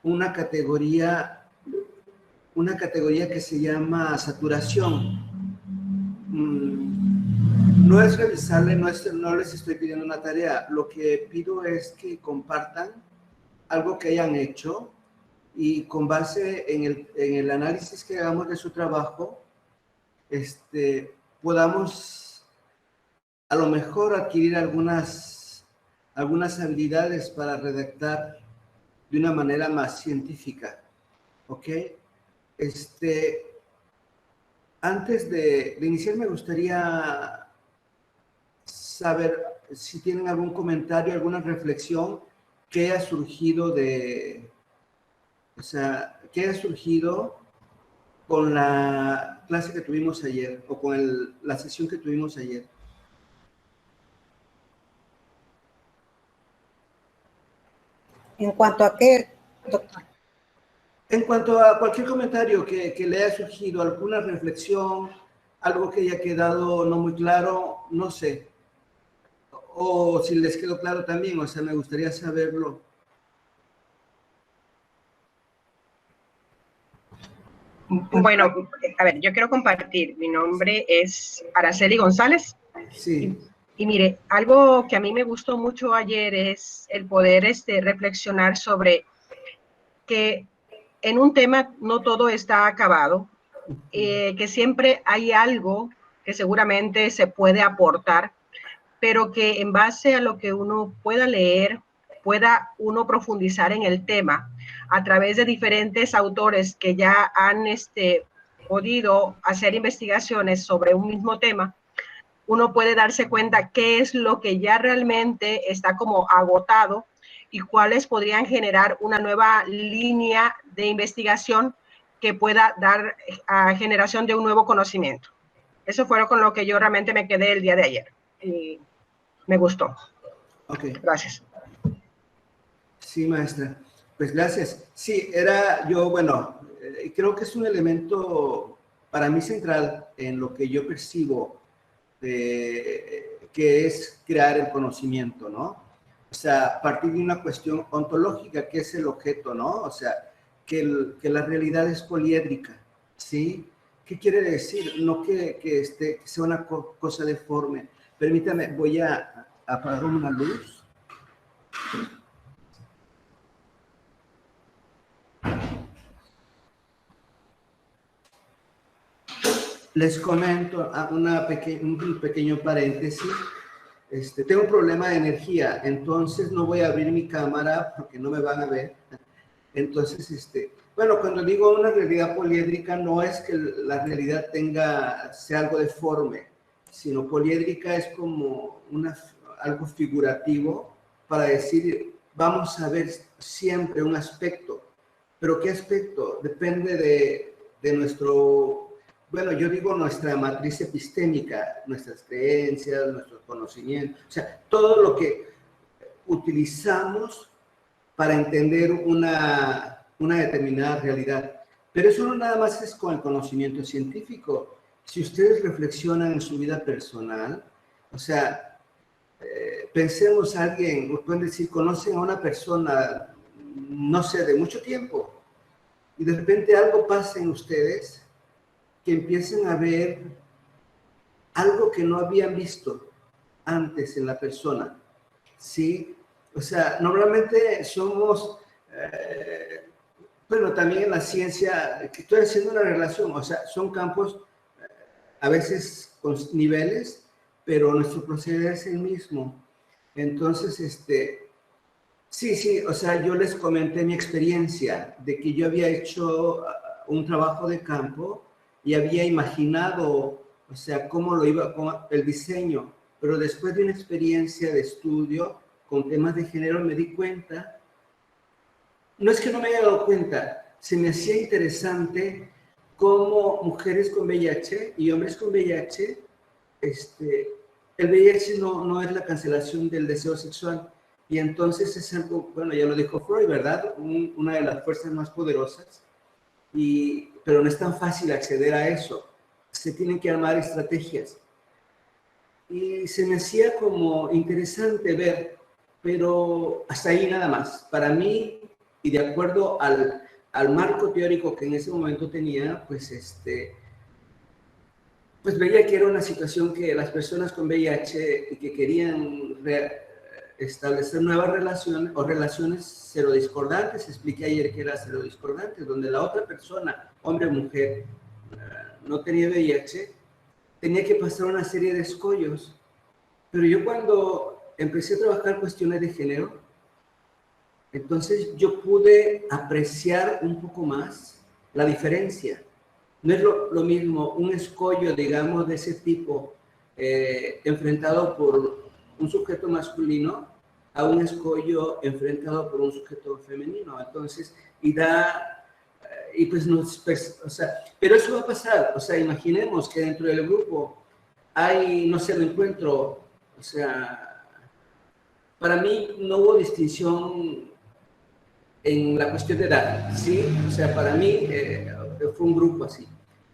una categoría que se llama saturación. No es revisable, no les estoy pidiendo una tarea. Lo que pido es que compartan algo que hayan hecho y con base en el análisis que hagamos de su trabajo, podamos a lo mejor adquirir algunas habilidades para redactar de una manera más científica, ¿ok? Antes de iniciar, me gustaría saber si tienen algún comentario, alguna reflexión que haya surgido que haya surgido con la clase que tuvimos ayer o con la sesión que tuvimos ayer. ¿En cuanto a qué, doctor? En cuanto a cualquier comentario que le haya surgido, alguna reflexión, algo que haya quedado no muy claro, no sé. O si les quedó claro también, o sea, me gustaría saberlo. Bueno, a ver, yo quiero compartir. Mi nombre es Araceli González. Sí. Y mire, algo que a mí me gustó mucho ayer es el poder reflexionar sobre que en un tema no todo está acabado, que siempre hay algo que seguramente se puede aportar, pero que en base a lo que uno pueda leer, pueda uno profundizar en el tema a través de diferentes autores que ya han podido hacer investigaciones sobre un mismo tema. Uno puede darse cuenta qué es lo que ya realmente está como agotado y cuáles podrían generar una nueva línea de investigación que pueda dar a generación de un nuevo conocimiento. Eso fue con lo que yo realmente me quedé el día de ayer y me gustó. Ok. Gracias. Sí, maestra. Pues gracias. Sí, bueno, creo que es un elemento para mí central en lo que yo percibo que es crear el conocimiento, ¿no? O sea, a partir de una cuestión ontológica, que es el objeto, ¿no? O sea, que la realidad es poliédrica, ¿sí? ¿Qué quiere decir? No que sea una cosa deforme. Permítame, voy a apagar una luz. Les comento un pequeño paréntesis. Tengo un problema de energía, entonces no voy a abrir mi cámara porque no me van a ver. Entonces, bueno, cuando digo una realidad poliédrica, no es que la realidad sea algo deforme, sino poliédrica es como algo figurativo para decir, vamos a ver siempre un aspecto. ¿Pero qué aspecto? Depende de bueno, yo digo nuestra matriz epistémica, nuestras creencias, nuestros conocimientos, o sea, todo lo que utilizamos para entender una determinada realidad. Pero eso no nada más es con el conocimiento científico. Si ustedes reflexionan en su vida personal, o sea, pensemos a alguien, pueden decir, conocen a una persona, no sé, de mucho tiempo, y de repente algo pasa en ustedes que empiecen a ver algo que no habían visto antes en la persona, ¿sí? O sea, normalmente somos, bueno, también en la ciencia, que estoy haciendo una relación, o sea, son campos a veces con niveles, pero nuestro proceder es el mismo. Entonces, sí, o sea, yo les comenté mi experiencia de que yo había hecho un trabajo de campo y había imaginado, o sea, cómo lo iba con el diseño, pero después de una experiencia de estudio con temas de género me di cuenta, no es que no me haya dado cuenta, se me hacía interesante cómo mujeres con VIH y hombres con VIH, el VIH no es la cancelación del deseo sexual, y entonces es algo, bueno, ya lo dijo Freud, ¿verdad? Una de las fuerzas más poderosas, pero no es tan fácil acceder a eso. Se tienen que armar estrategias. Y se me hacía como interesante ver, pero hasta ahí nada más. Para mí, y de acuerdo al marco teórico que en ese momento tenía, pues pues veía que era una situación que las personas con VIH y que querían establecer nuevas relaciones o relaciones serodiscordantes. Expliqué ayer que era serodiscordantes, donde la otra persona, hombre o mujer, no tenía VIH, tenía que pasar una serie de escollos. Pero yo cuando empecé a trabajar cuestiones de género, entonces yo pude apreciar un poco más la diferencia. No es lo mismo un escollo, digamos, de ese tipo, enfrentado por un sujeto masculino, a un escollo enfrentado por un sujeto femenino. Entonces, y pues o sea, pero eso va a pasar. O sea, imaginemos que dentro del grupo hay, no sé, lo encuentro, o sea, para mí no hubo distinción en la cuestión de edad, ¿sí? O sea, para mí fue un grupo así.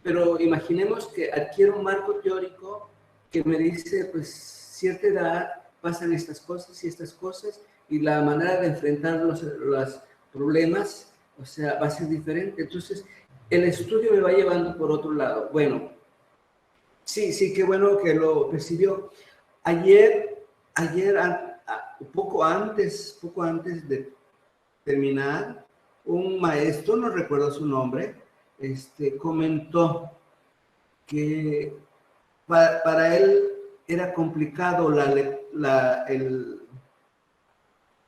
Pero imaginemos que adquiero un marco teórico que me dice, pues, cierta edad pasan estas cosas, y la manera de enfrentar los problemas, o sea, va a ser diferente. Entonces, el estudio me va llevando por otro lado. Bueno, sí, qué bueno que lo percibió. Ayer poco antes de terminar, un maestro, no recuerdo su nombre, comentó que para él era complicado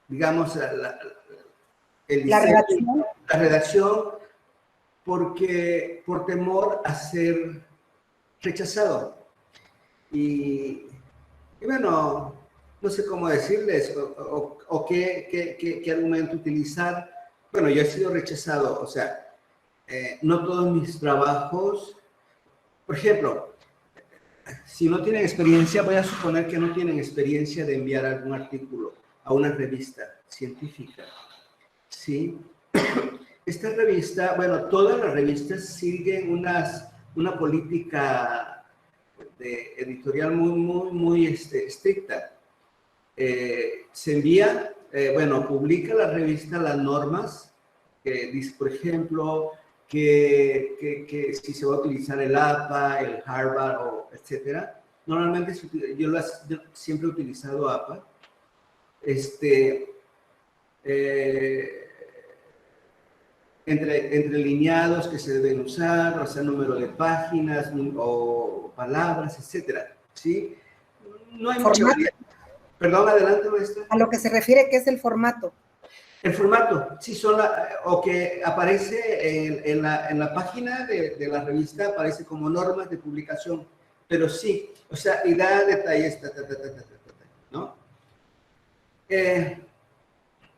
digamos, La redacción. la redacción, porque por temor a ser rechazado. Y bueno, no sé cómo decirles o qué argumento utilizar. Bueno, yo he sido rechazado, o sea, no todos mis trabajos, por ejemplo, si no tienen experiencia, voy a suponer que no tienen experiencia de enviar algún artículo a una revista científica, ¿sí? Esta revista, bueno, todas las revistas siguen una política editorial muy estricta. Se envía, bueno, publica la revista las normas, que dice, por ejemplo, que si se va a utilizar el APA, el Harvard, o etcétera. Normalmente yo siempre he utilizado APA. Entre lineados que se deben usar, o sea, número de páginas o palabras, etcétera, ¿sí? No hay mucha variedad. Perdón, adelante, maestra. A lo que se refiere, ¿qué es el formato? El formato, sí, o que aparece en la página de la revista, aparece como normas de publicación, pero sí, o sea, y da detalles, ¿no?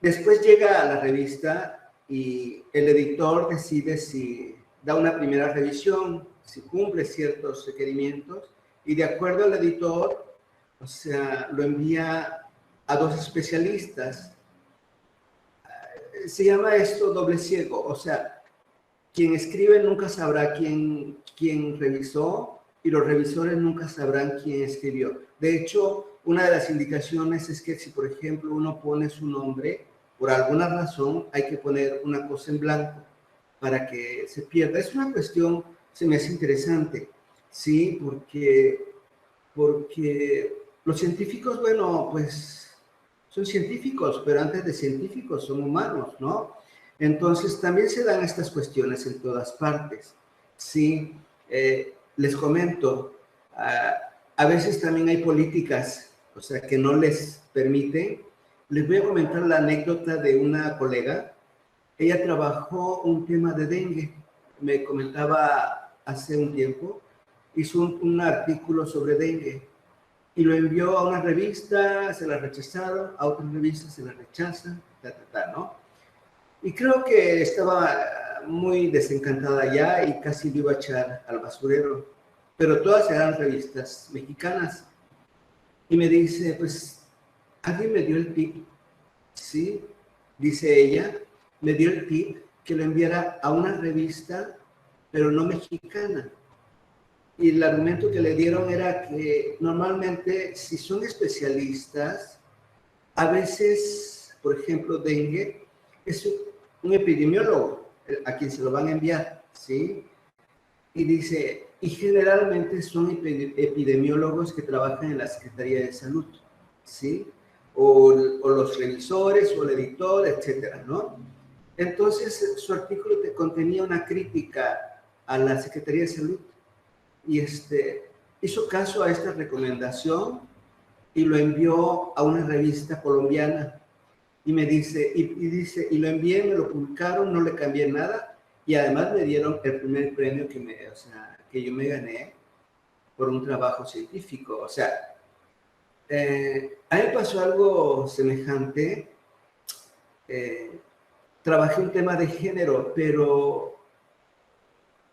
Después llega a la revista y el editor decide si da una primera revisión, si cumple ciertos requerimientos, y de acuerdo al editor, o sea, lo envía a 2 especialistas. Se llama esto doble ciego, o sea, quien escribe nunca sabrá quién revisó y los revisores nunca sabrán quién escribió. De hecho, una de las indicaciones es que si, por ejemplo, uno pone su nombre, por alguna razón hay que poner una cosa en blanco para que se pierda. Es una cuestión, se me hace interesante, ¿sí? Porque los científicos, bueno, pues son científicos, pero antes de científicos son humanos, ¿no? Entonces también se dan estas cuestiones en todas partes, ¿sí? Les comento, a veces también hay políticas, o sea, que no les permiten. Les voy a comentar la anécdota de una colega. Ella trabajó un tema de dengue, me comentaba hace un tiempo, hizo un artículo sobre dengue y lo envió a una revista, se la rechazaron, a otra revista se la rechazan, ¿no? Y creo que estaba muy desencantada ya y casi lo iba a echar al basurero, pero todas eran revistas mexicanas. Y me dice, pues, alguien me dio el tip, ¿sí? Dice ella, me dio el tip que lo enviara a una revista, pero no mexicana. Y el argumento que le dieron era que normalmente, si son especialistas, a veces, por ejemplo, dengue, es un epidemiólogo a quien se lo van a enviar, ¿sí? Y dice, y generalmente son epidemiólogos que trabajan en la Secretaría de Salud, ¿sí? O los revisores, o el editor, etcétera, ¿no? Entonces, su artículo contenía una crítica a la Secretaría de Salud y hizo caso a esta recomendación y lo envió a una revista colombiana y me dice, y lo envié, me lo publicaron, no le cambié nada y además me dieron el primer premio que yo me gané por un trabajo científico. O sea, a mí me pasó algo semejante. Trabajé un tema de género, pero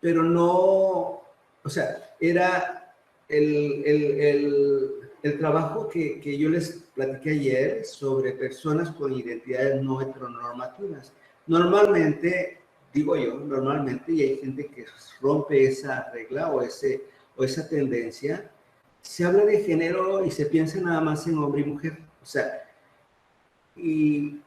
no, o sea, era el trabajo que yo les platiqué ayer sobre personas con identidades no heteronormativas. Normalmente, digo yo, normalmente, y hay gente que rompe esa regla o esa tendencia, se habla de género y se piensa nada más en hombre y mujer. O sea, y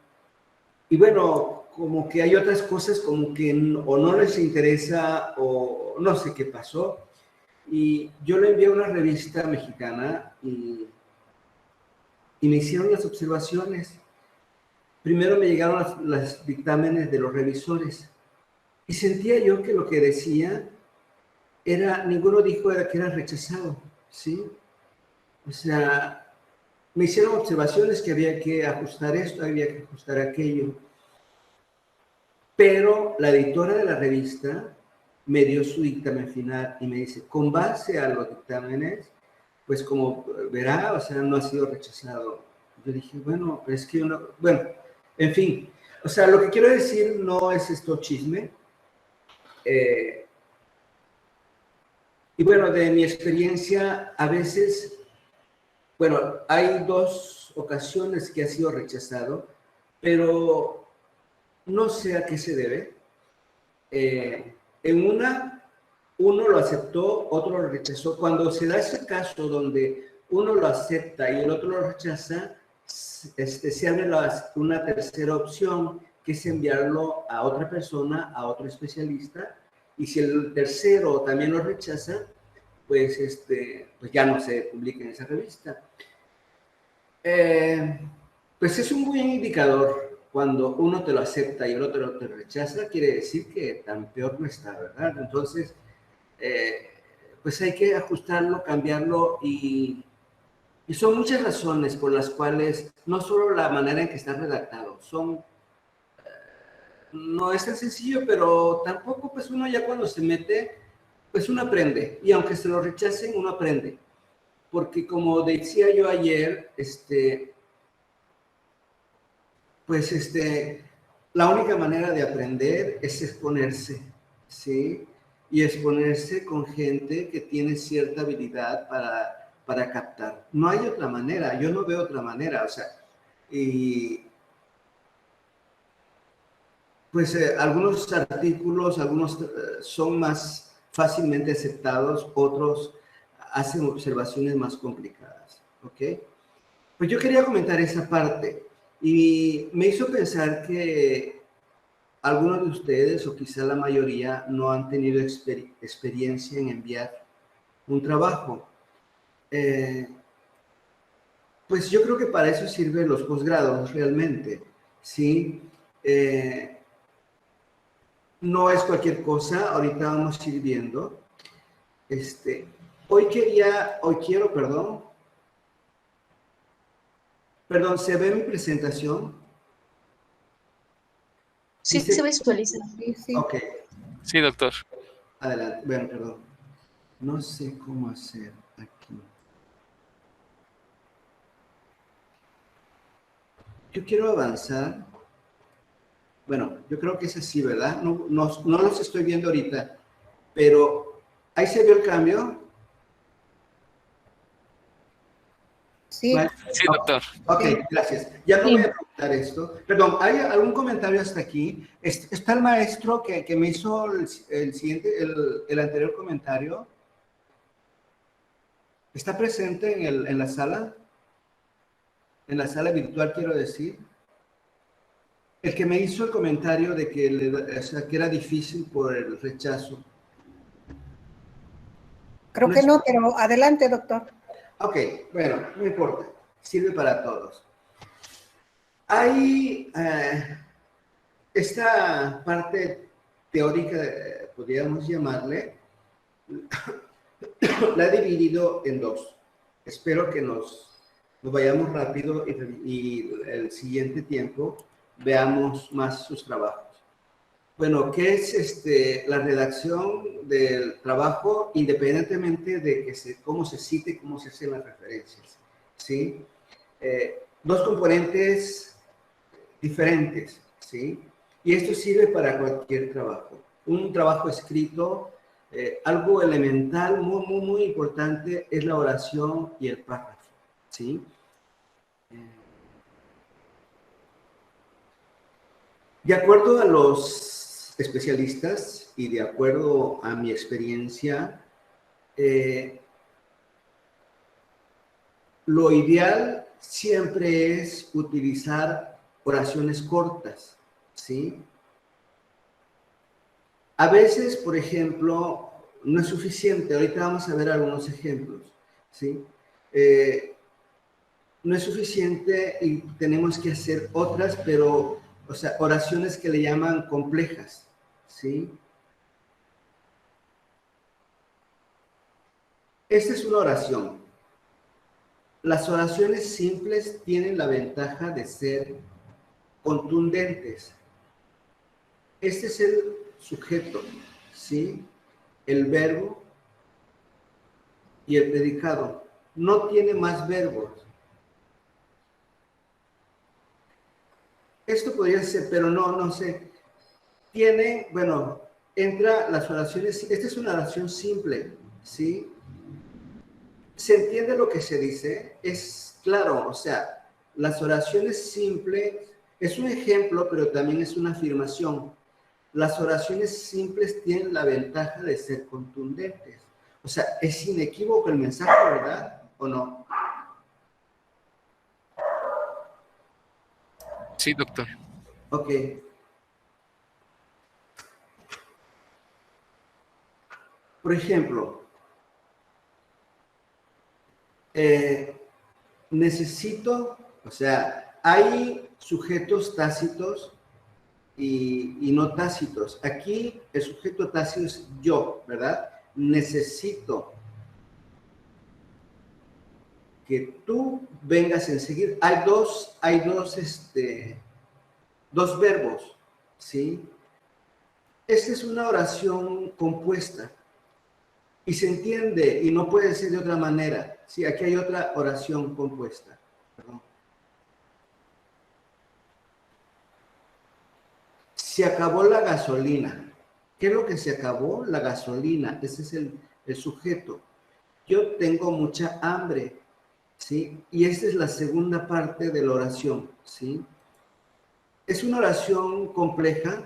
bueno, como que hay otras cosas como que o no les interesa o no sé qué pasó. Y yo le envié a una revista mexicana y me hicieron las observaciones. Primero me llegaron los dictámenes de los revisores y sentía yo que lo que decía ninguno dijo que era rechazado, ¿sí? O sea, me hicieron observaciones que había que ajustar esto, había que ajustar aquello. Pero la editora de la revista me dio su dictamen final y me dice, con base a los dictámenes, pues como verá, o sea, no ha sido rechazado. Yo dije, bueno, es que bueno, en fin, o sea, lo que quiero decir no es esto chisme. Y bueno, de mi experiencia, a veces, bueno, hay 2 ocasiones que ha sido rechazado, pero no sé a qué se debe. En uno lo aceptó, otro lo rechazó. Cuando se da ese caso donde uno lo acepta y el otro lo rechaza, se abre una tercera opción, que es enviarlo a otra persona, a otro especialista, y si el tercero también lo rechaza, pues, pues ya no se publica en esa revista. Pues es un buen indicador. Cuando uno te lo acepta y el otro te lo rechaza, quiere decir que tan peor no está, ¿verdad? Entonces, pues hay que ajustarlo, cambiarlo y son muchas razones por las cuales, no solo la manera en que está redactado, no es tan sencillo, pero tampoco pues uno ya cuando se mete, pues uno aprende y aunque se lo rechacen, uno aprende. Porque como decía yo ayer, pues la única manera de aprender es exponerse, ¿sí? Y exponerse con gente que tiene cierta habilidad para captar. No hay otra manera, yo no veo otra manera, o sea, y pues algunos artículos, algunos son más fácilmente aceptados, otros hacen observaciones más complicadas, ¿ok? Pues yo quería comentar esa parte y me hizo pensar que algunos de ustedes, o quizá la mayoría, no han tenido experiencia en enviar un trabajo. Pues yo creo que para eso sirven los posgrados realmente, ¿sí? No es cualquier cosa, ahorita vamos a ir viendo. Hoy quiero, perdón, ¿se ve mi presentación? Sí, se visualiza. Sí, sí. Ok, Sí, doctor. adelante. Bueno, perdón. No sé cómo hacer aquí. Yo quiero avanzar. Bueno, yo creo que es así, ¿verdad? No los estoy viendo ahorita, pero ahí se vio el cambio. Sí. ¿Vale? Sí, doctor. Ok, gracias. Ya no voy a preguntar esto. Perdón, ¿hay algún comentario hasta aquí? ¿Está el maestro que me hizo el anterior comentario? ¿Está presente en la sala? En la sala virtual, quiero decir. El que me hizo el comentario de que, o sea, que era difícil por el rechazo. Creo que no, pero adelante, doctor. Ok, bueno, no importa. Sirve para todos. Hay esta parte teórica, podríamos llamarle, la he dividido en dos. Espero que nos vayamos rápido y el siguiente tiempo veamos más sus trabajos. Bueno, ¿qué es la redacción del trabajo independientemente de cómo se cite, cómo se hacen las referencias? ¿Sí? Dos componentes diferentes, ¿sí? Y esto sirve para cualquier trabajo. Un trabajo escrito, algo elemental, muy, muy, muy importante, es la oración y el párrafo, ¿sí? De acuerdo a los especialistas y de acuerdo a mi experiencia, lo ideal siempre es utilizar oraciones cortas, ¿sí? A veces, por ejemplo, no es suficiente. Ahorita vamos a ver algunos ejemplos, ¿sí? No es suficiente y tenemos que hacer otras, pero, o sea, oraciones que le llaman complejas, ¿sí? Esta es una oración. Las oraciones simples tienen la ventaja de ser contundentes. Este es el sujeto, ¿sí? El verbo y el predicado. No tiene más verbos. Esto podría ser, pero no sé. Tiene, bueno, entra las oraciones. Esta es una oración simple, ¿sí? ¿Se entiende lo que se dice? Es claro, o sea, las oraciones simples es un ejemplo, pero también es una afirmación. Las oraciones simples tienen la ventaja de ser contundentes. O sea, es inequívoco el mensaje, ¿verdad? ¿O no? Sí, doctor. Ok. Por ejemplo, necesito, o sea, hay sujetos tácitos y no tácitos. Aquí el sujeto tácito es yo, ¿verdad? Necesito que tú vengas enseguida. Hay dos verbos, ¿sí? Esta es una oración compuesta y se entiende y no puede ser de otra manera. Sí, aquí hay otra oración compuesta. Perdón. Se acabó la gasolina. ¿Qué es lo que se acabó? La gasolina. Ese es el sujeto. Yo tengo mucha hambre, ¿sí? Y esta es la segunda parte de la oración, ¿sí? Es una oración compleja.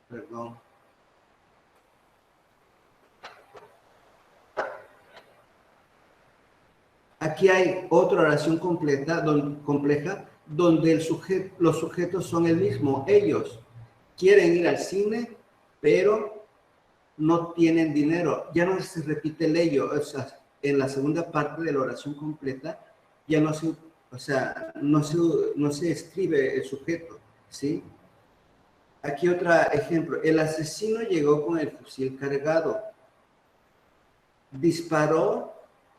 Perdón. Aquí hay otra oración compleja donde los sujetos son el mismo. Ellos quieren ir al cine, pero no tienen dinero. Ya no se repite el ello. O sea, en la segunda parte de la oración completa ya no se, o sea, no se escribe el sujeto, ¿sí? Aquí otro ejemplo. El asesino llegó con el fusil cargado. Disparó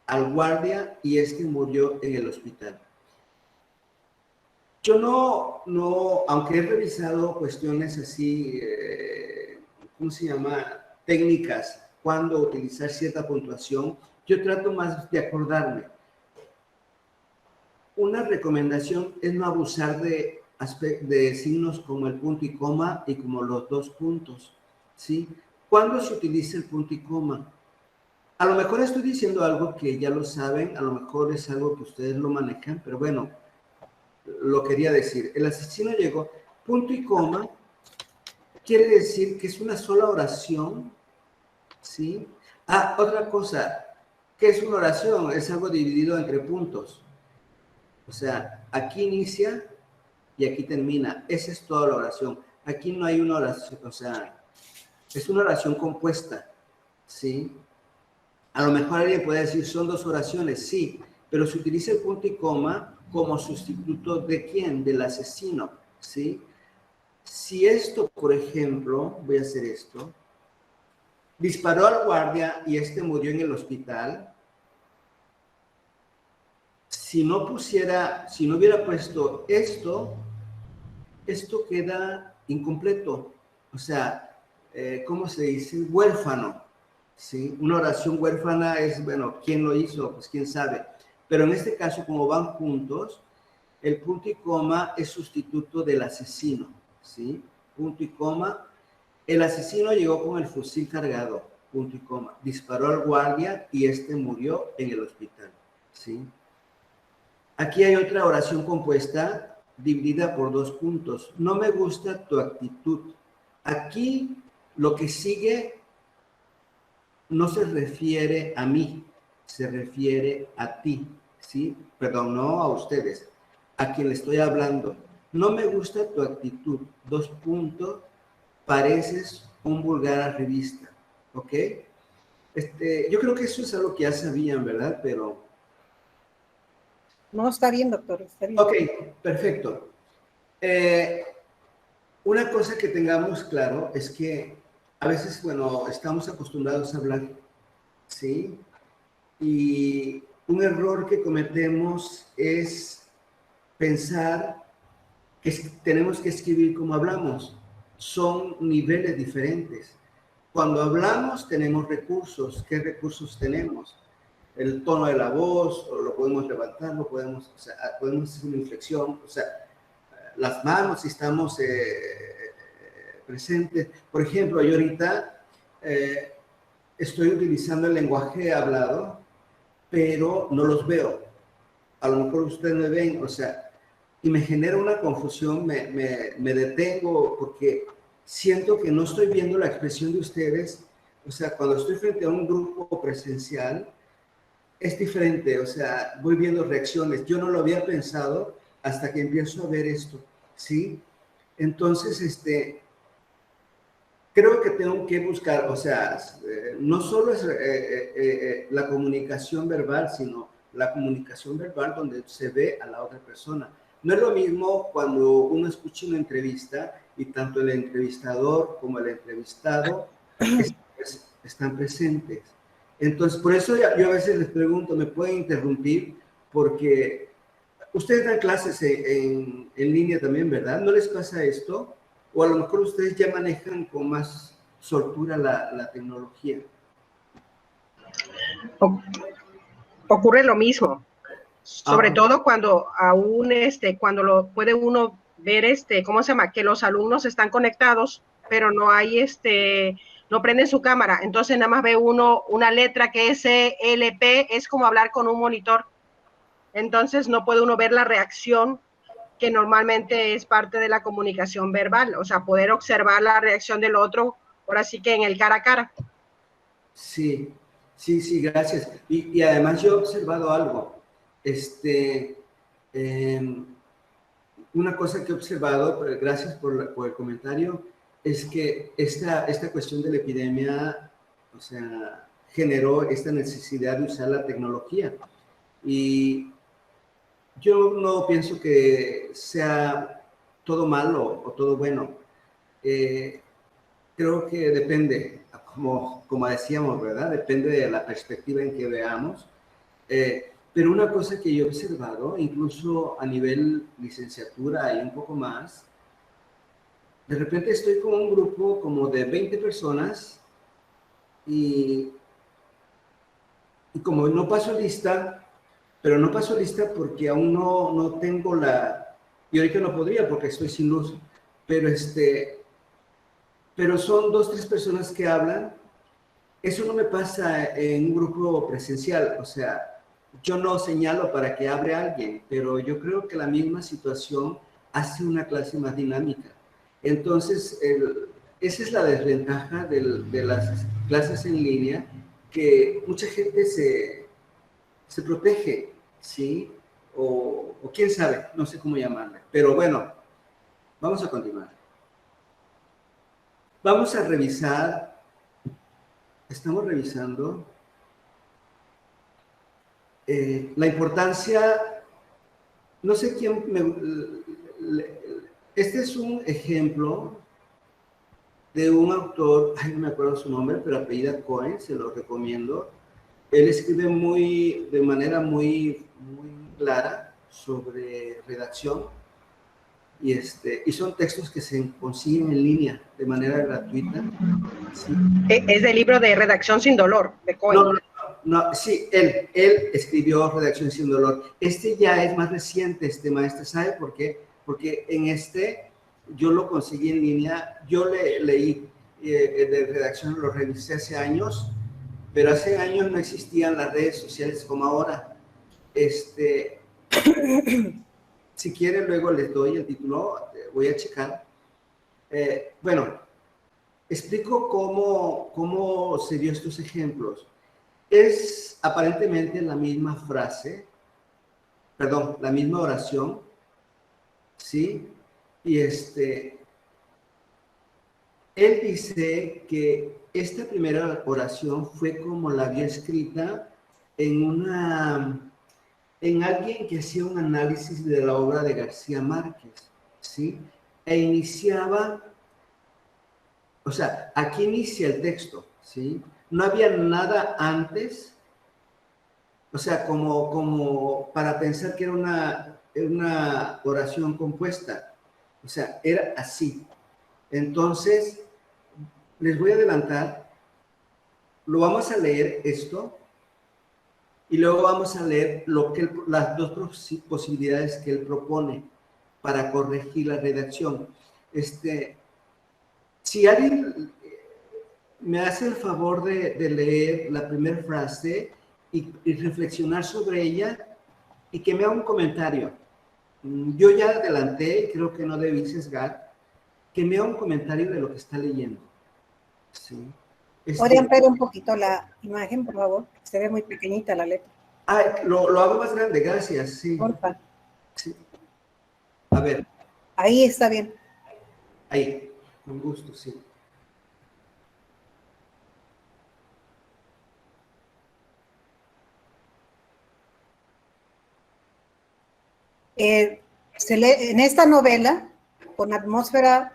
al guardia y este murió en el hospital. Yo no, aunque he revisado cuestiones así, ¿cómo se llama? Técnicas, cuándo utilizar cierta puntuación, yo trato más de acordarme. Una recomendación es no abusar de signos como el punto y coma y como los dos puntos, ¿sí? ¿Cuándo se utiliza el punto y coma? A lo mejor estoy diciendo algo que ya lo saben, a lo mejor es algo que ustedes lo manejan, pero bueno, lo quería decir. El asesino llegó, punto y coma, quiere decir que es una sola oración, ¿sí? Ah, otra cosa, ¿qué es una oración? Es algo dividido entre puntos. O sea, aquí inicia y aquí termina. Esa es toda la oración. Aquí no hay una oración, o sea, es una oración compuesta, ¿sí? A lo mejor alguien puede decir, son dos oraciones, sí, pero se utiliza el punto y coma como sustituto ¿de quién? Del asesino, ¿sí? Si esto, por ejemplo, voy a hacer esto, disparó al guardia y este murió en el hospital, si no hubiera puesto esto queda incompleto, o sea, ¿cómo se dice? Huérfano, ¿sí? Una oración huérfana es, bueno, ¿quién lo hizo? Pues quién sabe. Pero en este caso, como van juntos, el punto y coma es sustituto del asesino, ¿sí? Punto y coma. El asesino llegó con el fusil cargado, punto y coma. Disparó al guardia y este murió en el hospital, ¿sí? Aquí hay otra oración compuesta dividida por dos puntos. No me gusta tu actitud. Aquí lo que sigue no se refiere a mí, se refiere a ti, ¿sí? Perdón, no a ustedes, a quien le estoy hablando. No me gusta tu actitud. Dos puntos, pareces un vulgar arribista, ¿ok? Yo creo que eso es algo que ya sabían, ¿verdad? Pero... No, está bien, doctor, está bien. Ok, perfecto. Una cosa que tengamos claro es que a veces, bueno, estamos acostumbrados a hablar, ¿sí? Y un error que cometemos es pensar que tenemos que escribir como hablamos. Son niveles diferentes. Cuando hablamos tenemos recursos. ¿Qué recursos tenemos? El tono de la voz, o lo podemos levantar, podemos hacer una inflexión, o sea, las manos si estamos presentes. Por ejemplo, yo ahorita estoy utilizando el lenguaje hablado, pero no los veo. A lo mejor ustedes me ven, o sea, y me genera una confusión, me detengo porque siento que no estoy viendo la expresión de ustedes. O sea, cuando estoy frente a un grupo presencial, es diferente, o sea, voy viendo reacciones. Yo no lo había pensado hasta que empiezo a ver esto, ¿sí? Entonces, creo que tengo que buscar, o sea, no solo es la comunicación verbal, sino la comunicación verbal donde se ve a la otra persona. No es lo mismo cuando uno escucha una entrevista y tanto el entrevistador como el entrevistado están presentes. Entonces, por eso yo a veces les pregunto, ¿me pueden interrumpir? Porque ustedes dan clases en línea también, ¿verdad? ¿No les pasa esto? O a lo mejor ustedes ya manejan con más soltura la tecnología. Ocurre lo mismo, sobre todo cuando aún cuando lo puede uno ver ¿cómo se llama? Que los alumnos están conectados, pero no hay no prenden su cámara, entonces nada más ve uno una letra que es LP, es como hablar con un monitor, entonces no puede uno ver la reacción que normalmente es parte de la comunicación verbal, o sea, poder observar la reacción del otro, ahora sí que en el cara a cara. Sí, sí, gracias. Y además yo he observado algo, una cosa que he observado, gracias por el comentario, es que esta cuestión de la epidemia, o sea, generó esta necesidad de usar la tecnología. Y yo no pienso que sea todo malo o todo bueno. Creo que depende, como decíamos, ¿verdad? Depende de la perspectiva en que veamos. Pero una cosa que yo he observado, incluso a nivel licenciatura y un poco más, de repente estoy con un grupo como de 20 personas y como no paso lista, pero no paso lista porque aún no tengo y ahorita no podría porque estoy sin luz, pero pero son 2, 3 personas que hablan. Eso no me pasa en un grupo presencial, o sea, yo no señalo para que hable alguien, pero yo creo que la misma situación hace una clase más dinámica. Entonces, esa es la desventaja de las clases en línea, que mucha gente se protege, ¿sí? O quién sabe, no sé cómo llamarle. Pero bueno, Vamos a continuar. Vamos a revisar, estamos revisando la importancia, no sé quién, este es un ejemplo de un autor, ay, no me acuerdo su nombre, pero apellida Cohen, se lo recomiendo. Él escribe de manera muy clara sobre redacción y son textos que se consiguen en línea de manera gratuita. ¿Sí? Es del libro de Redacción sin Dolor, de Cohen. No, sí, él escribió Redacción sin Dolor. Este ya es más reciente, maestro, ¿sabe por qué? Porque en yo lo conseguí en línea, yo leí de redacción, lo revisé hace años, pero hace años no existían las redes sociales como ahora. Si quiere, luego les doy el título, voy a checar. Bueno, explico cómo se dio estos ejemplos. Es aparentemente la misma frase, perdón, la misma oración, ¿sí? Y él dice que esta primera oración fue como la había escrita en alguien que hacía un análisis de la obra de García Márquez, ¿sí? E iniciaba, o sea, aquí inicia el texto, ¿sí? No había nada antes, o sea, como para pensar que era una oración compuesta, o sea, era así. Entonces, les voy a adelantar, lo vamos a leer esto, y luego vamos a leer las dos posibilidades que él propone para corregir la redacción. Si alguien me hace el favor de leer la primera frase y reflexionar sobre ella y que me haga un comentario. Yo ya adelanté, creo que no debí sesgar, que me haga un comentario de lo que está leyendo. ¿Sí? ¿Podría ampliar un poquito la imagen, por favor? Se ve muy pequeñita la letra. Lo hago más grande, gracias. Sí. Porfa. Sí. A ver. Ahí está bien. Ahí, con gusto, sí. Se lee en esta novela, con atmósferas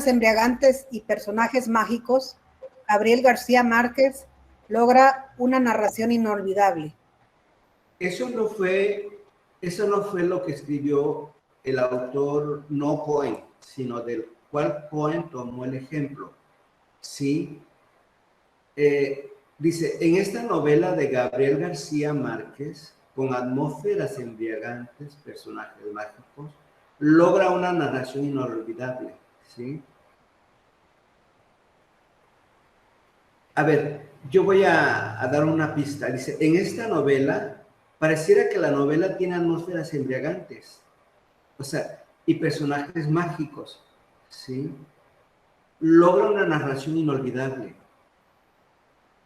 embriagantes y personajes mágicos, Gabriel García Márquez logra una narración inolvidable. Eso no fue lo que escribió el autor, no Cohen, sino del cual Cohen tomó el ejemplo. Sí. Dice, en esta novela de Gabriel García Márquez, con atmósferas embriagantes, personajes mágicos, logra una narración inolvidable, ¿sí? A ver, yo voy a dar una pista. Dice, en esta novela, pareciera que la novela tiene atmósferas embriagantes, o sea, y personajes mágicos, ¿sí? Logra una narración inolvidable.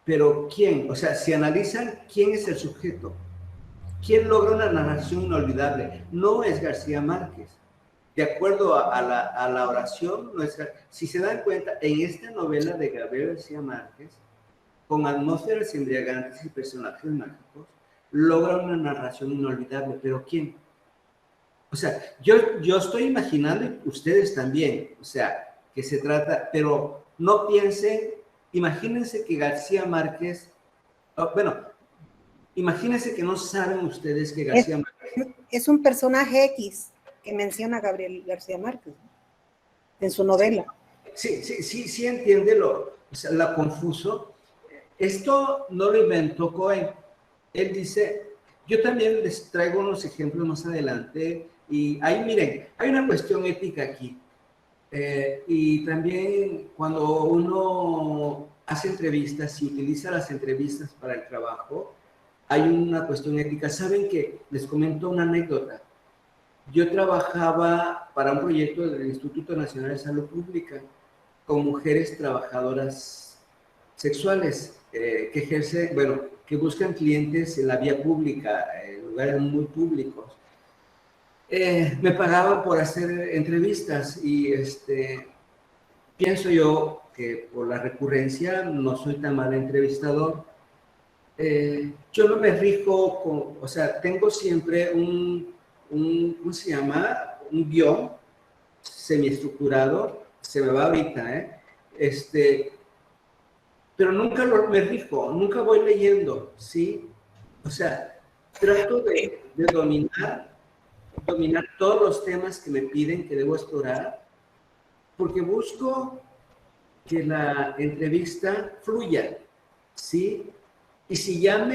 Pero ¿quién? O sea, si analizan quién es el sujeto, ¿quién logra una narración inolvidable? No es García Márquez. De acuerdo a la oración, no es. Si se dan cuenta, en esta novela de Gabriel García Márquez, con atmósferas embriagantes y personajes mágicos, logra una narración inolvidable. ¿Pero quién? O sea, yo estoy imaginando, y ustedes también, o sea, que se trata, pero no piensen, imagínense que García Márquez, imagínense que no saben ustedes que García Márquez es un personaje X que menciona Gabriel García Márquez en su novela. Sí, entiende la confuso. Esto no lo inventó Cohen. Él dice, yo también les traigo unos ejemplos más adelante, y ahí miren, hay una cuestión ética aquí. Y también cuando uno hace entrevistas y utiliza las entrevistas para el trabajo, hay una cuestión ética. ¿Saben qué? Les comento una anécdota. Yo trabajaba para un proyecto del Instituto Nacional de Salud Pública con mujeres trabajadoras sexuales que buscan clientes en la vía pública, en lugares muy públicos. me pagaban por hacer entrevistas y pienso yo que por la recurrencia no soy tan mal entrevistador. Yo no me rijo con, o sea, tengo siempre ¿cómo se llama? Un guión semiestructurado, se me va ahorita, pero nunca me rijo, nunca voy leyendo, ¿sí? O sea, trato de dominar todos los temas que me piden que debo explorar, porque busco que la entrevista fluya, ¿sí? Y si ya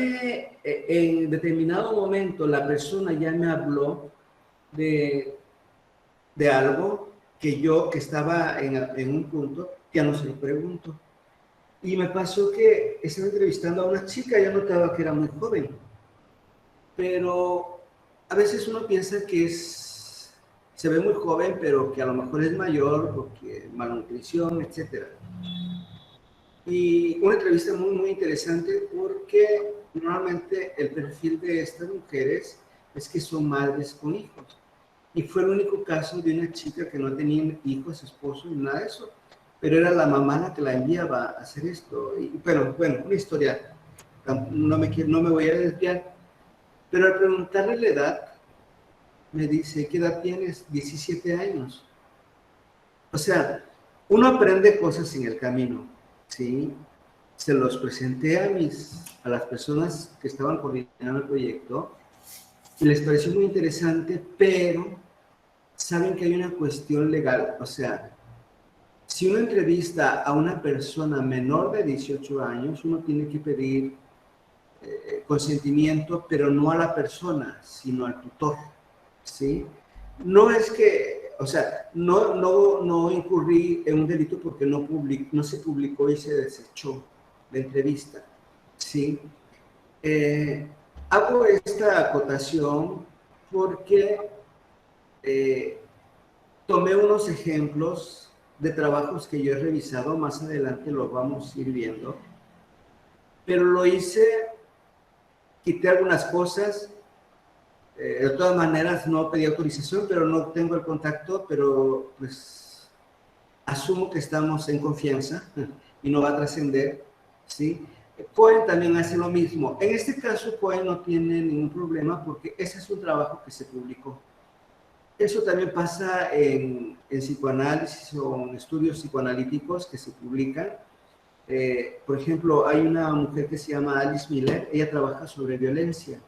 en determinado momento la persona ya me habló de algo que estaba en un punto, ya no se lo pregunto. Y me pasó que estaba entrevistando a una chica, yo notaba que era muy joven, pero a veces uno piensa que se ve muy joven, pero que a lo mejor es mayor porque malnutrición, etc. Y una entrevista muy, muy interesante porque normalmente el perfil de estas mujeres es que son madres con hijos. Y fue el único caso de una chica que no tenía hijos, esposo, ni nada de eso. Pero era la mamá la que la enviaba a hacer esto. Pero bueno, una historia, no me voy a desviar. Pero al preguntarle la edad, me dice, ¿qué edad tienes? 17 años. O sea, uno aprende cosas en el camino, ¿sí? Se los presenté a las personas que estaban coordinando el proyecto y les pareció muy interesante, pero saben que hay una cuestión legal. O sea, si uno entrevista a una persona menor de 18 años, uno tiene que pedir consentimiento, pero no a la persona, sino al tutor, ¿sí? No es que, o sea, no incurrí en un delito porque no se publicó y se desechó la entrevista, ¿sí? Hago esta acotación porque tomé unos ejemplos de trabajos que yo he revisado, más adelante lo vamos a ir viendo, pero lo hice, quité algunas cosas, de todas maneras no pedí autorización, pero no tengo el contacto, pero pues asumo que estamos en confianza y no va a trascender, ¿sí? Cohen también hace lo mismo. En este caso, Cohen no tiene ningún problema porque ese es un trabajo que se publicó. Eso también pasa en psicoanálisis o en estudios psicoanalíticos que se publican. Por ejemplo, hay una mujer que se llama Alice Miller, ella trabaja sobre violencia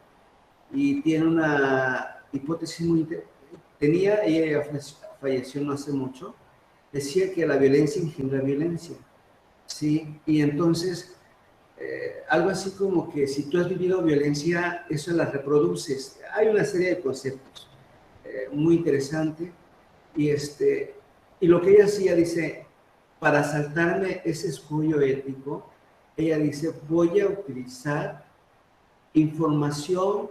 y tiene una hipótesis muy ella falleció no hace mucho, decía que la violencia engendra violencia, ¿sí? Y entonces, algo así como que si tú has vivido violencia, eso la reproduces. Hay una serie de conceptos muy interesante y lo que ella hacía, dice, para saltarme ese escollo ético, ella dice, voy a utilizar información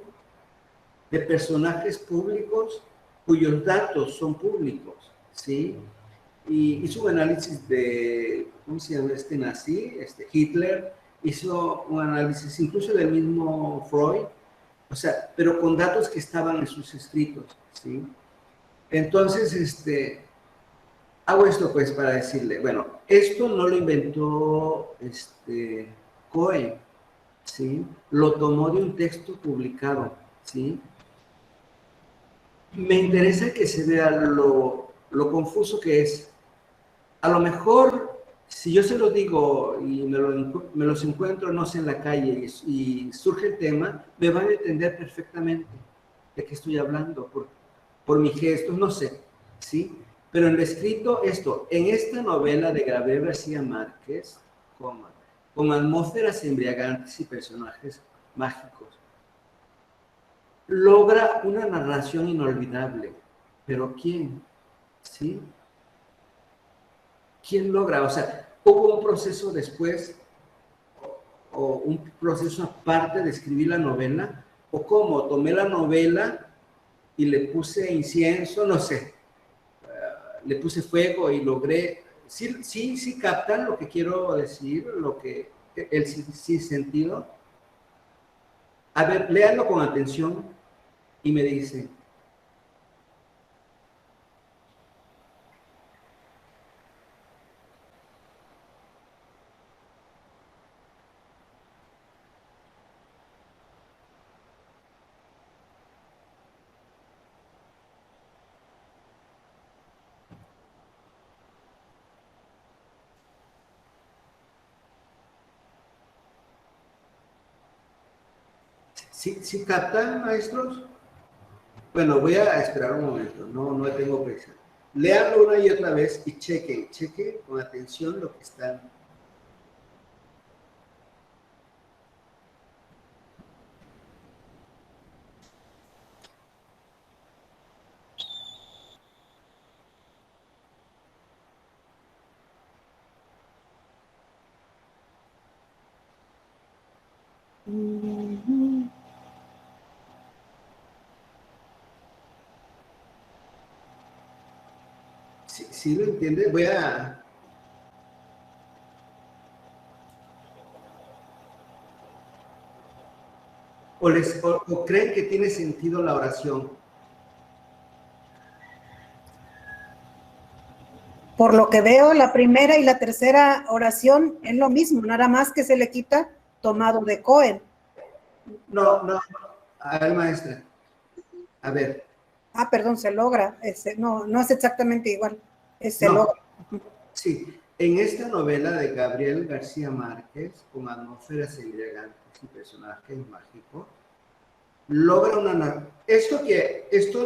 de personajes públicos cuyos datos son públicos, ¿sí? Y hizo un análisis de, ¿cómo se llama este nazi? Hitler, hizo un análisis incluso del mismo Freud, o sea, pero con datos que estaban en sus escritos, ¿sí? Entonces, hago esto pues para decirle, bueno, esto no lo inventó Cohen, ¿sí? Lo tomó de un texto publicado, ¿sí? Me interesa que se vea lo confuso que es. A lo mejor, si yo se lo digo y me los encuentro, no sé, en la calle y surge el tema, me van a entender perfectamente de qué estoy hablando, por mis gestos, no sé, ¿sí? Pero en lo escrito, en esta novela de Gabriel García Márquez, con atmósferas embriagantes y personajes mágicos, logra una narración inolvidable. ¿Pero quién? ¿Sí? ¿Quién logra? O sea, ¿hubo un proceso después o un proceso aparte de escribir la novela? ¿O cómo? Tomé la novela y le puse incienso, no sé, le puse fuego y logré... Sí captan lo que quiero decir, el sí sentido. A ver, léanlo con atención y me dicen, ¿Sí captan, maestros? Bueno, voy a esperar un momento, no tengo prisa. Léanlo una y otra vez y chequen con atención lo que están. ¿Sí lo entiende? Voy a... ¿O creen que tiene sentido la oración? Por lo que veo, la primera y la tercera oración es lo mismo, nada más que se le quita tomado de Cohen. No. A ver, maestra. A ver. Ah, perdón, se logra. No es exactamente igual. Se No. logra. Sí. En esta novela de Gabriel García Márquez, con atmósferas embriagantes y personajes mágicos, logra una... Esto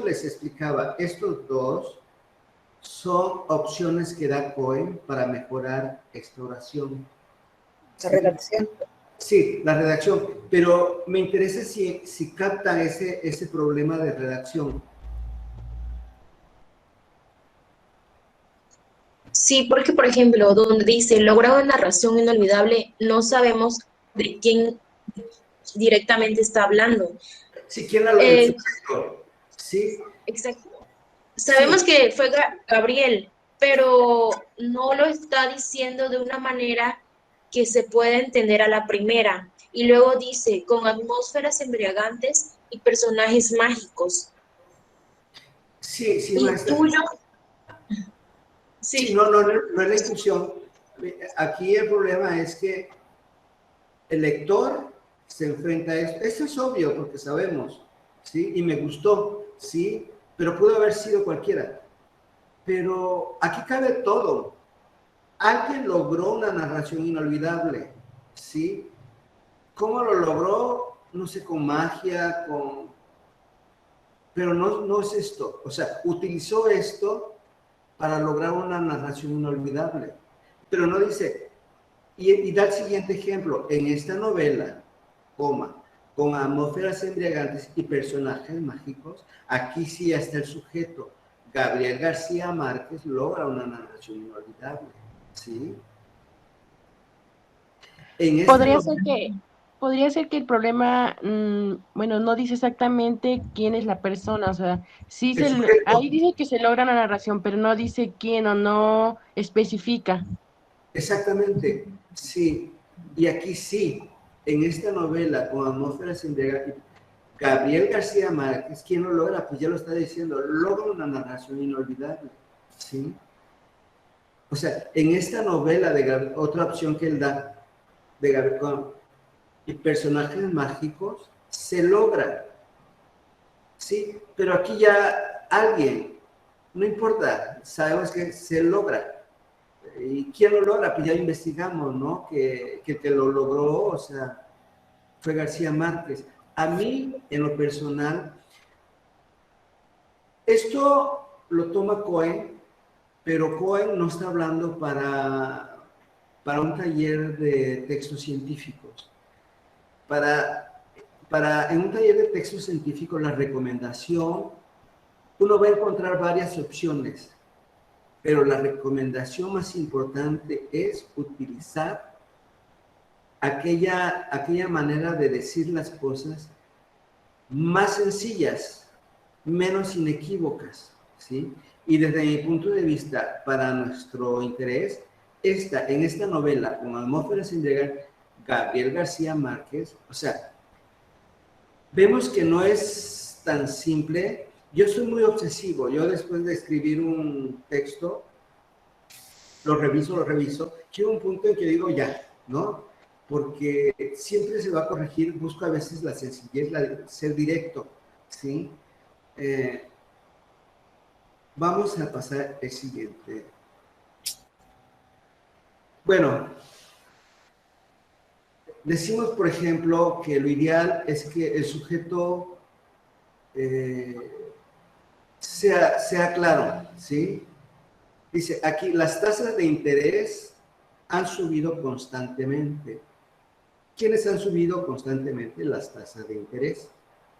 les explicaba, estos dos son opciones que da Cohen para mejorar esta oración. La redacción. Sí, la redacción, pero me interesa si captan ese problema de redacción. Sí, porque por ejemplo, donde dice logra una narración inolvidable, no sabemos de quién directamente está hablando. Sí, ¿quién el sujeto? Sí, Exacto. Sabemos sí, que fue Gabriel, pero no lo está diciendo de una manera que se pueda entender a la primera. Y luego dice, con atmósferas embriagantes y personajes mágicos. sí, Y maestra. tuyo, Sí, sí, no es la inclusión. Aquí el problema es que el lector se enfrenta a esto. Esto es obvio porque sabemos, ¿sí? Y me gustó, ¿sí? Pero pudo haber sido cualquiera. Pero aquí cabe todo. Alguien logró una narración inolvidable, ¿sí? ¿Cómo lo logró? No sé, con magia, pero no es esto. O sea, utilizó esto para lograr una narración inolvidable. Pero no dice, y da el siguiente ejemplo, en esta novela, con atmósferas embriagantes y personajes mágicos, aquí sí está el sujeto. Gabriel García Márquez logra una narración inolvidable, ¿sí? En esta novela, Podría ser que el problema, bueno, no dice exactamente quién es la persona, o sea, el sujeto, ahí dice que se logra la narración, pero no dice quién o no especifica. exactamente, sí. Y aquí sí, en esta novela, con atmósferas embriagantes, Gabriel García Márquez, ¿quién lo logra? Pues ya lo está diciendo, logra una narración inolvidable, ¿sí? O sea, en esta novela de otra opción que él da, de Gabriel, y personajes mágicos, se logra, ¿sí? Pero aquí ya alguien, no importa, sabemos que se logra. ¿Y quién lo logra? Pues ya investigamos, ¿no? Que lo logró, o sea, fue García Márquez. A mí, en lo personal, esto lo toma Cohen, pero Cohen no está hablando para un taller de textos científicos. En un taller de textos científicos, la recomendación, uno va a encontrar varias opciones, pero la recomendación más importante es utilizar aquella manera de decir las cosas más sencillas, menos inequívocas, ¿sí? Y desde mi punto de vista, para nuestro interés, en esta novela, con atmósferas sin llegar, Gabriel García Márquez, o sea, vemos que no es tan simple. Yo soy muy obsesivo. Yo después de escribir un texto, lo reviso. Llega un punto en que digo ya, ¿no? Porque siempre se va a corregir. Busco a veces la sencillez, ser directo, ¿sí? Vamos a pasar el siguiente. Bueno, Decimos, por ejemplo, que lo ideal es que el sujeto sea claro, ¿sí? Dice, aquí las tasas de interés han subido constantemente. ¿Quiénes han subido constantemente las tasas de interés?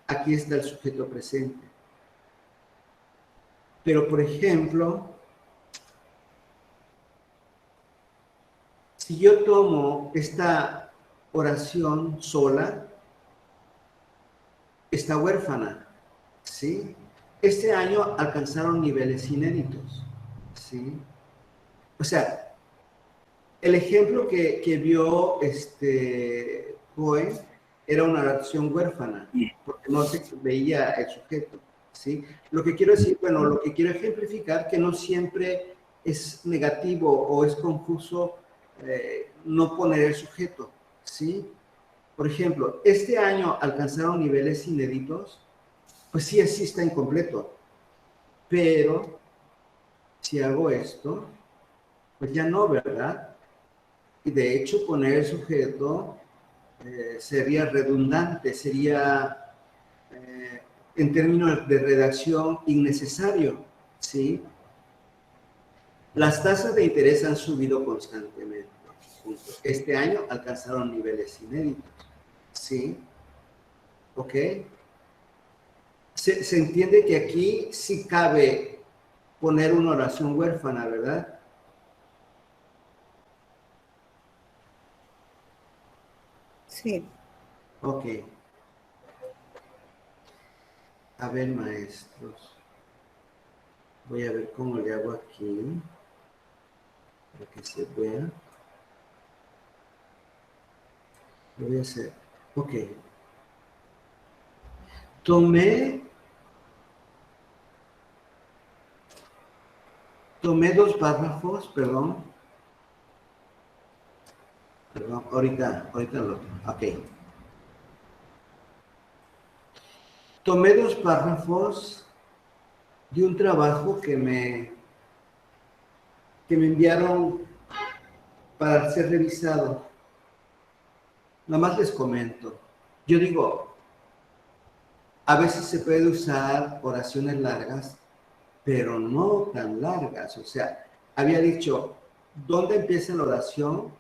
Aquí está el sujeto presente. Pero, por ejemplo, si yo tomo esta oración sola, está huérfana, ¿sí? Este año alcanzaron niveles inéditos, ¿sí? O sea, el ejemplo que vio Cohen era una oración huérfana, porque no se veía el sujeto, ¿sí? Lo que quiero decir, bueno, lo que quiero ejemplificar, que no siempre es negativo o es confuso no poner el sujeto, ¿sí? Por ejemplo, este año alcanzaron niveles inéditos, pues sí, sí está incompleto, pero si hago esto, pues ya no, ¿verdad? Y de hecho poner el sujeto sería redundante, sería en términos de redacción innecesario, ¿sí? Las tasas de interés han subido constantemente. Este año alcanzaron niveles inéditos, ¿sí? ¿Ok? Se entiende que aquí sí cabe poner una oración huérfana, ¿verdad? Sí. Ok. A ver, maestros. Voy a ver cómo le hago aquí. Para que se vea. Lo voy a hacer. Ok. Tomé dos párrafos, perdón. Perdón, ahorita lo. Ok. Tomé dos párrafos de un trabajo que me enviaron para ser revisado. Nada más les comento. Yo digo, a veces se puede usar oraciones largas, pero no tan largas. O sea, había dicho, ¿dónde empieza la oración?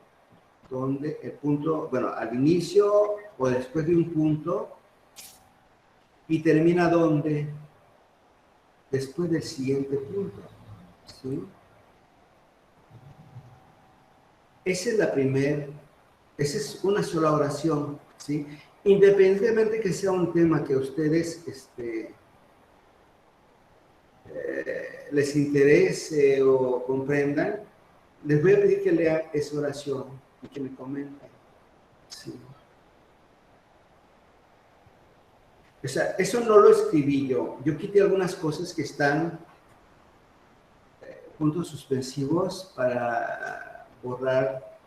¿Dónde el punto? Bueno, al inicio o después de un punto. ¿Y termina dónde? Después del siguiente punto. ¿Sí? Esa es la primera, esa es una sola oración, ¿sí? Independientemente que sea un tema que a ustedes les interese o comprendan, les voy a pedir que lean esa oración y que me comenten. ¿Sí? O sea, eso no lo escribí yo. Yo quité algunas cosas que están puntos suspensivos para borrar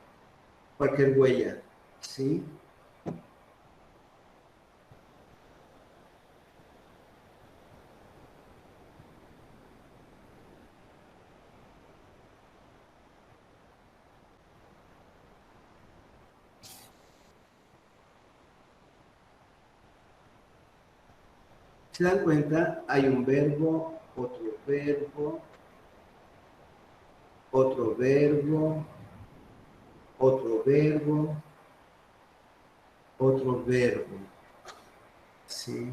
cualquier huella, ¿sí? ¿Se dan cuenta? Hay un verbo, otro verbo, otro verbo, otro verbo, otro verbo, ¿sí?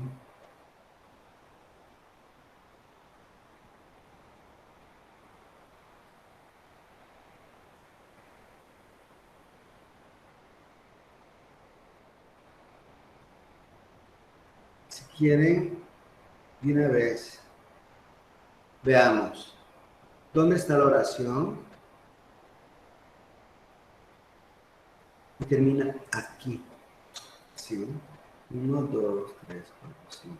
Si quieren, de una vez, veamos. ¿Dónde está la oración? Y termina aquí, ¿sí? 1, 2, 3, 4, 5.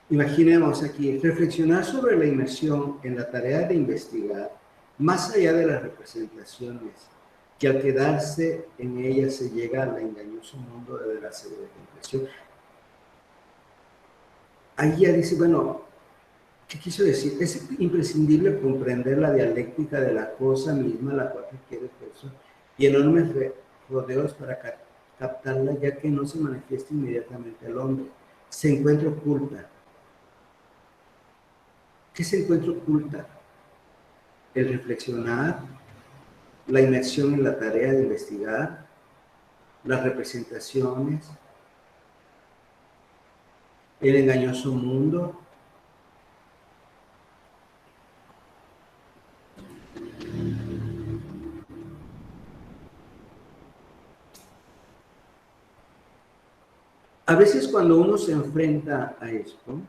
Imaginemos aquí, reflexionar sobre la inmersión en la tarea de investigar, más allá de las representaciones, que al quedarse en ella se llega al engañoso mundo de la pseudo-concreción. Ahí ya dice, bueno, ¿qué quiso decir? Es imprescindible comprender la dialéctica de la cosa misma, la cual requiere esfuerzo y enormes rodeos para captarla, ya que no se manifiesta inmediatamente al hombre. Se encuentra oculta. ¿Qué se encuentra oculta? El reflexionar, la inmersión en la tarea de investigar, las representaciones, el engañoso mundo. A veces cuando uno se enfrenta a esto,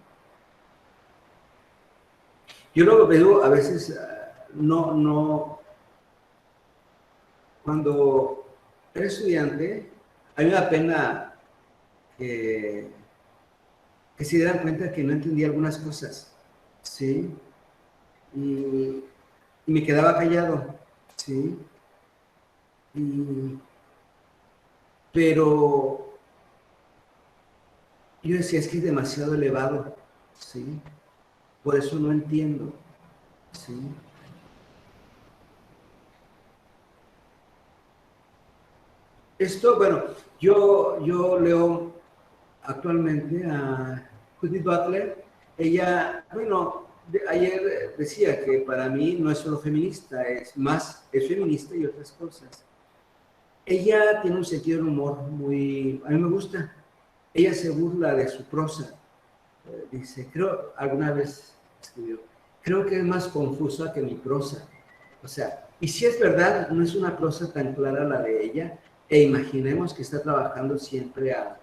yo lo veo a veces, cuando eres estudiante, hay una pena que se dieran cuenta que no entendía algunas cosas, ¿sí? Y me quedaba callado, ¿sí? Pero yo decía, es que es demasiado elevado, ¿sí? Por eso no entiendo, ¿sí? Esto, bueno, yo leo actualmente a Judith Butler. Ella, bueno, ayer decía que para mí no es solo feminista, es feminista y otras cosas. Ella tiene un sentido del humor a mí me gusta. Ella se burla de su prosa. Dice, alguna vez escribió, creo que es más confusa que mi prosa. O sea, y si es verdad, no es una prosa tan clara la de ella, e imaginemos que está trabajando siempre a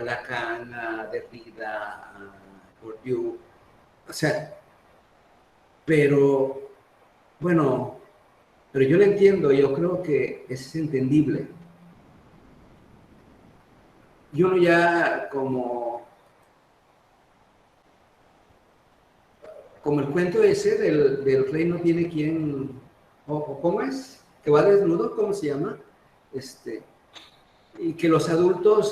Lacan, a Derrida, a Bourdieu, o sea, pero, bueno, pero yo lo entiendo, yo creo que es entendible. Y uno ya como el cuento ese del rey no tiene quien, o ¿cómo es? Que va desnudo, ¿cómo se llama? Y que los adultos,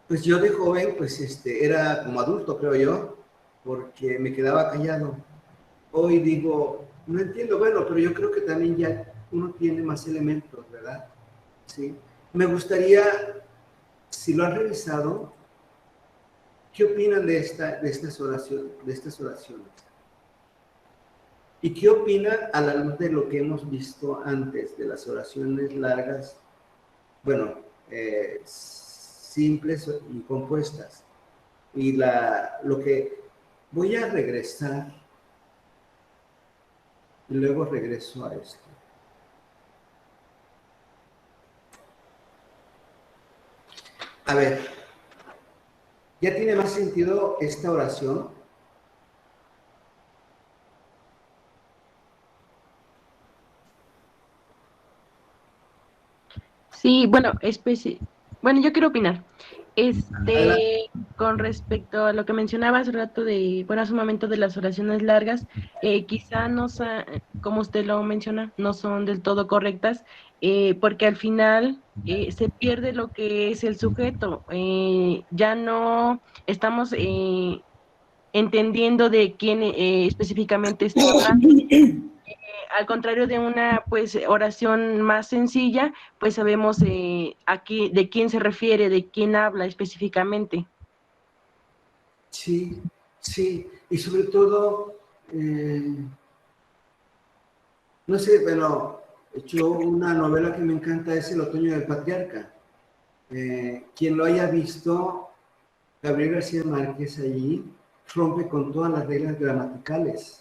pues yo de joven, pues era como adulto, creo yo, porque me quedaba callado. Hoy digo, no entiendo, bueno, pero yo creo que también ya uno tiene más elementos, ¿verdad? Sí. Me gustaría, si lo han revisado, ¿qué opinan de estas oraciones? ¿Y qué opinan a la luz de lo que hemos visto antes, de las oraciones largas, bueno, simples y compuestas? Y lo que voy a regresar, y luego regreso a esto. A ver, ¿ya tiene más sentido esta oración? Sí, bueno, yo quiero opinar. Adelante. Con respecto a lo que mencionaba hace rato hace un momento de las oraciones largas, quizá como usted lo menciona, no son del todo correctas, porque al final se pierde lo que es el sujeto. Ya no estamos entendiendo de quién específicamente está hablando. Al contrario de una pues oración más sencilla, pues sabemos aquí de quién se refiere, de quién habla específicamente. Sí, sí, y sobre todo, no sé, bueno, yo una novela que me encanta es El otoño del patriarca. Quien lo haya visto, Gabriel García Márquez allí rompe con todas las reglas gramaticales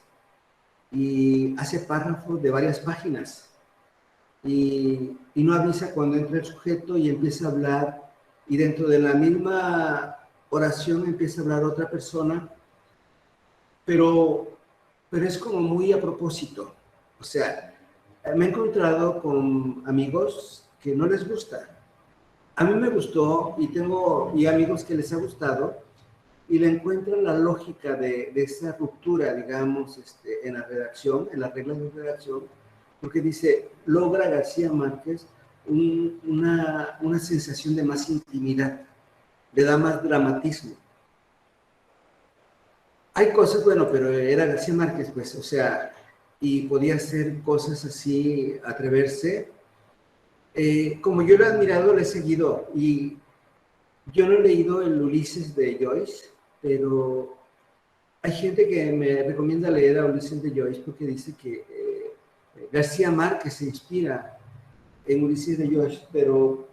y hace párrafos de varias páginas y no avisa cuando entra el sujeto y empieza a hablar, y dentro de la misma oración empieza a hablar otra persona, pero es como muy a propósito. O sea, me he encontrado con amigos que no les gusta. A mí me gustó y tengo amigos que les ha gustado, y le encuentran la lógica de esa ruptura, digamos, en la redacción, en las reglas de redacción, porque dice, logra García Márquez una sensación de más intimidad, le da más dramatismo. Hay cosas, bueno, pero era García Márquez, pues, o sea, y podía hacer cosas así, atreverse. Como yo lo he admirado, lo he seguido, y yo no he leído el Ulises de Joyce, pero hay gente que me recomienda leer a Ulises de Joyce porque dice que García Márquez se inspira en Ulises de Joyce, pero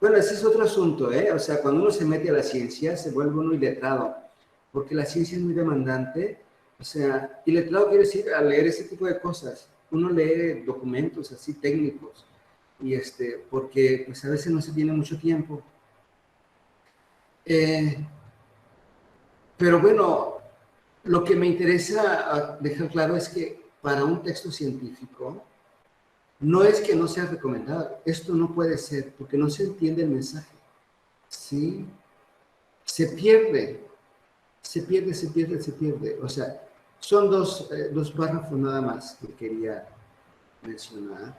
bueno, ese es otro asunto, ¿eh? O sea, cuando uno se mete a la ciencia, se vuelve uno iletrado, porque la ciencia es muy demandante, o sea, iletrado quiere decir a leer ese tipo de cosas. Uno lee documentos así técnicos, y porque pues a veces no se tiene mucho tiempo. Pero bueno, lo que me interesa dejar claro es que para un texto científico, no es que no sea recomendado, esto no puede ser, porque no se entiende el mensaje, ¿sí? Se pierde, se pierde. O sea, son dos párrafos nada más que quería mencionar.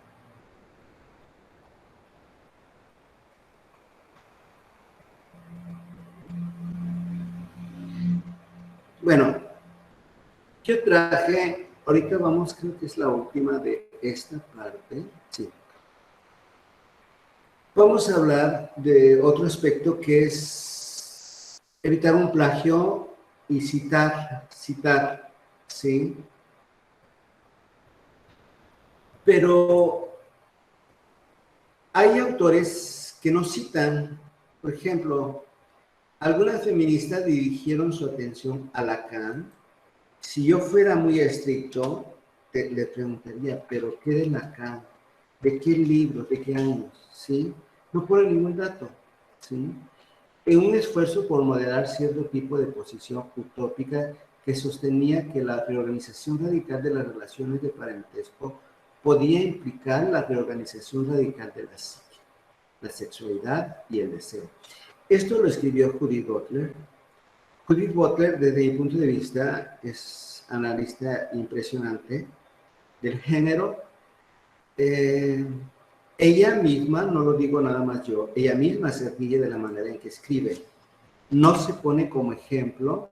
Bueno, yo traje, ahorita vamos, creo que es la última de esta parte, sí. Vamos a hablar de otro aspecto que es evitar un plagio y citar, ¿sí? Pero hay autores que no citan, por ejemplo, algunas feministas dirigieron su atención a Lacan. Si yo fuera muy estricto, le preguntaría, ¿pero qué de Lacan? ¿De qué libro? ¿De qué años? ¿Sí? No pone ningún dato, ¿sí? En un esfuerzo por moderar cierto tipo de posición utópica que sostenía que la reorganización radical de las relaciones de parentesco podía implicar la reorganización radical de la psique, la sexualidad y el deseo. Esto lo escribió Judith Butler. Judith Butler, desde mi punto de vista, es analista impresionante del género. Ella misma, no lo digo nada más yo, ella misma se ríe de la manera en que escribe. No se pone como ejemplo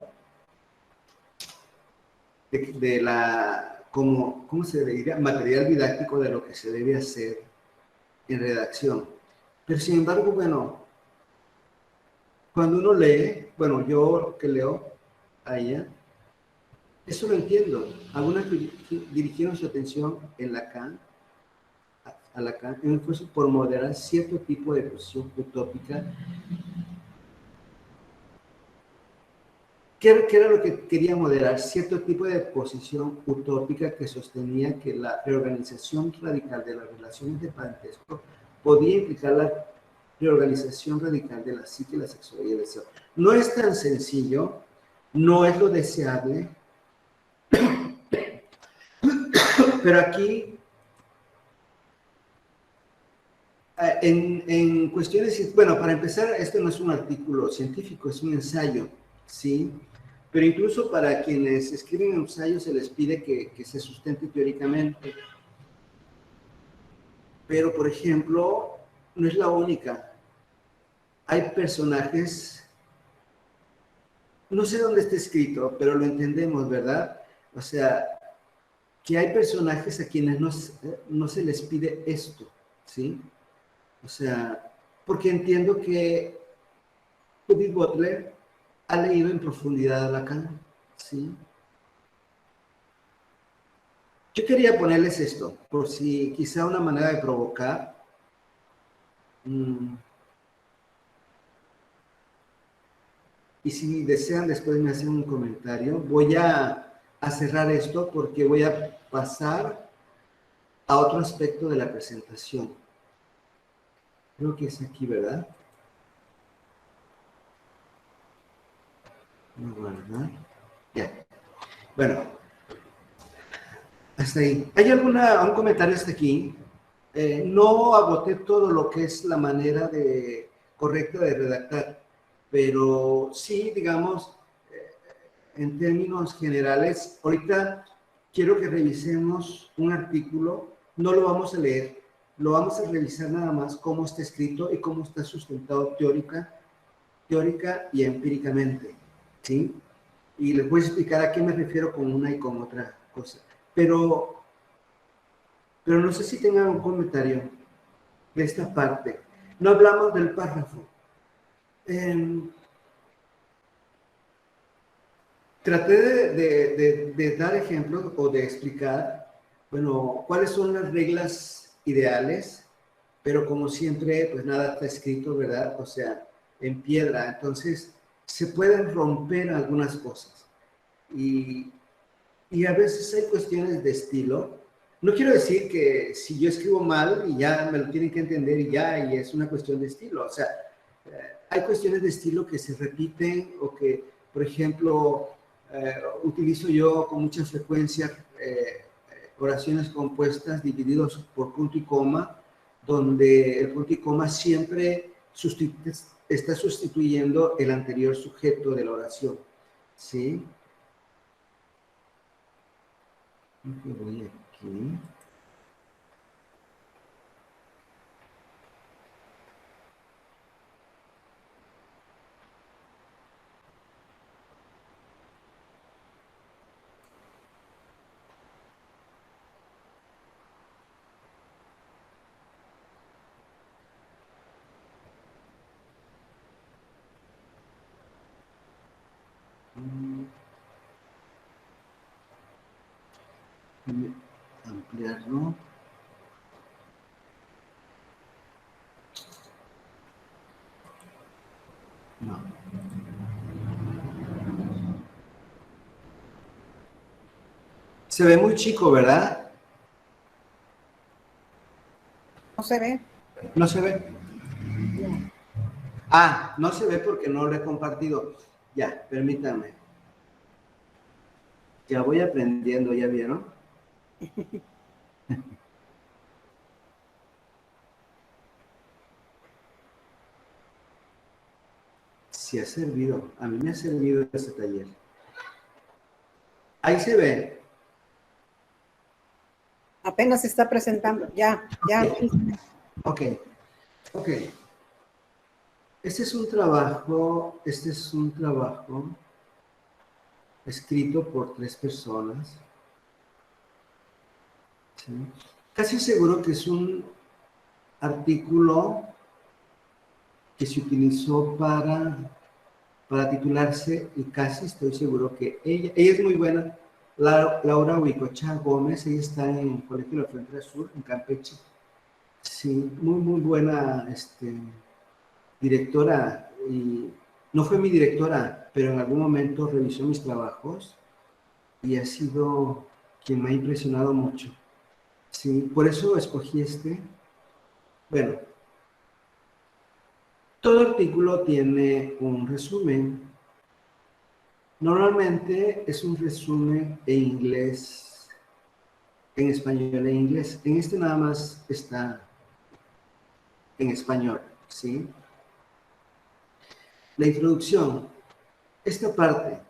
de la, como, ¿cómo se diría? Material didáctico de lo que se debe hacer en redacción. Pero sin embargo, bueno, cuando uno lee, bueno, yo que leo a ella, eso lo entiendo. Algunas dirigieron su atención en Lacan, a Lacan, en un esfuerzo por moderar cierto tipo de posición utópica. ¿Qué era lo que quería moderar? Cierto tipo de posición utópica que sostenía que la reorganización radical de las relaciones de parentesco podía implicar la reorganización radical de la psique, la sexualidad y el deseo. No es tan sencillo, no es lo deseable, pero aquí, en cuestiones, bueno, para empezar, este no es un artículo científico, es un ensayo, ¿sí? Pero incluso para quienes escriben ensayos se les pide que se sustente teóricamente. Pero, por ejemplo, no es la única. Hay personajes, no sé dónde está escrito, pero lo entendemos, ¿verdad? O sea, que hay personajes a quienes no se les pide esto, ¿sí? O sea, porque entiendo que Judith Butler ha leído en profundidad a Lacan, ¿sí? Yo quería ponerles esto, por si quizá una manera de provocar. Y si desean, después me hacen un comentario. Voy a cerrar esto porque voy a pasar a otro aspecto de la presentación. Creo que es aquí, ¿verdad? Guardar. Ya. Bueno, hasta ahí. ¿Hay un comentario hasta aquí? No agoté todo lo que es la manera correcta de redactar. pero sí, digamos, en términos generales, ahorita quiero que revisemos un artículo, no lo vamos a leer, lo vamos a revisar nada más cómo está escrito y cómo está sustentado teórica y empíricamente, ¿sí? Y les voy a explicar a qué me refiero con una y con otra cosa. Pero no sé si tengan un comentario de esta parte. No hablamos del párrafo. Traté de dar ejemplos o de explicar, bueno, cuáles son las reglas ideales, pero como siempre, pues nada está escrito, ¿verdad? O sea, en piedra. Entonces, se pueden romper algunas cosas. Y a veces hay cuestiones de estilo. No quiero decir que si yo escribo mal y ya me lo tienen que entender y es una cuestión de estilo. O sea, hay cuestiones de estilo que se repiten o que, por ejemplo, utilizo yo con mucha frecuencia oraciones compuestas divididos por punto y coma, donde el punto y coma siempre está sustituyendo el anterior sujeto de la oración, ¿sí? Voy aquí. Ampliarlo. No. Se ve muy chico, ¿verdad? No se ve. No se ve. Ah, no se ve porque no lo he compartido. Ya, permítanme. Ya voy aprendiendo, ¿ya vieron? Sí ha servido. A mí me ha servido este taller. Ahí se ve. Apenas se está presentando. Ya. Ok. Este es un trabajo escrito por 3 personas. ¿Sí? Casi seguro que es un artículo que se utilizó para titularse, y casi estoy seguro que ella es muy buena, Laura Huicocha Gómez. Ella está en el Colegio de la Frontera Sur, en Campeche. Sí, muy buena directora, y no fue mi directora, pero en algún momento revisó mis trabajos y ha sido quien me ha impresionado mucho. Sí, por eso escogí este. Bueno, todo artículo tiene un resumen. Normalmente es un resumen en inglés, en español e inglés. En este nada más está en español, ¿sí? La introducción, esta parte,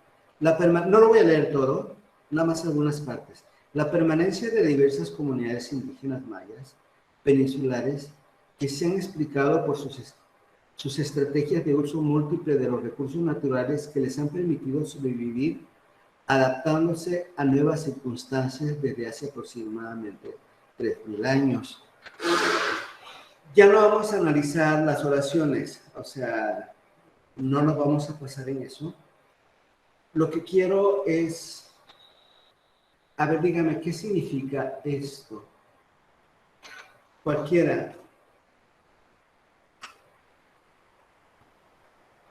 no lo voy a leer todo, nada más algunas partes. La permanencia de diversas comunidades indígenas mayas peninsulares que se han explicado por sus estrategias de uso múltiple de los recursos naturales que les han permitido sobrevivir adaptándose a nuevas circunstancias desde hace aproximadamente 3.000 años. Ya no vamos a analizar las oraciones, o sea, no nos vamos a pasar en eso. Lo que quiero es, a ver, dígame, ¿qué significa esto? Cualquiera.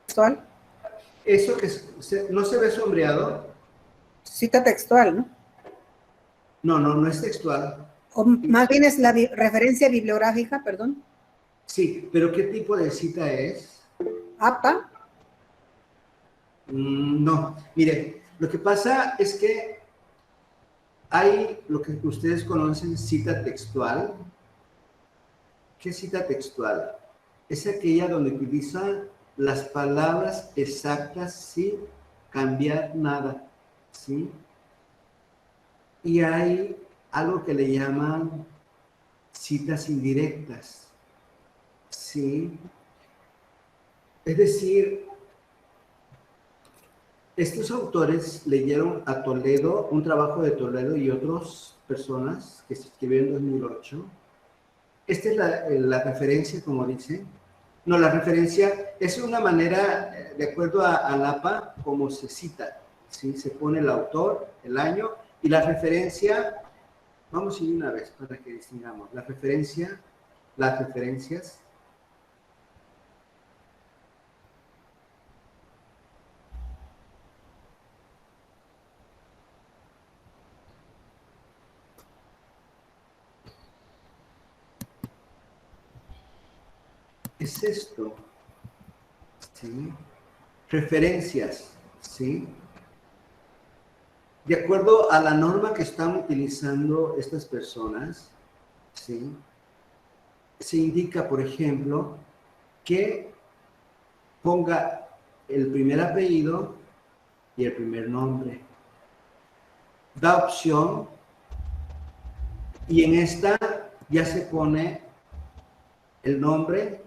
¿Textual? Eso que no se ve sombreado. Cita textual, ¿no? No es textual. O más bien es la referencia bibliográfica, perdón. Sí, pero ¿qué tipo de cita es? APA. No, mire, lo que pasa es que hay lo que ustedes conocen cita textual. ¿Qué es cita textual? Es aquella donde utiliza las palabras exactas sin cambiar nada, ¿sí? Y hay algo que le llaman citas indirectas, ¿sí? Es decir, estos autores leyeron a Toledo, un trabajo de Toledo y otras personas que se escribió en 2008. Esta es la referencia, como dice. No, la referencia es una manera, de acuerdo a APA, como se cita, ¿sí? Se pone el autor, el año, y la referencia, vamos a ir una vez para que distingamos, las referencias, es esto, ¿sí? Referencias, ¿sí? De acuerdo a la norma que están utilizando estas personas, ¿sí? Se indica, por ejemplo, que ponga el primer apellido y el primer nombre. Da opción y en esta ya se pone el nombre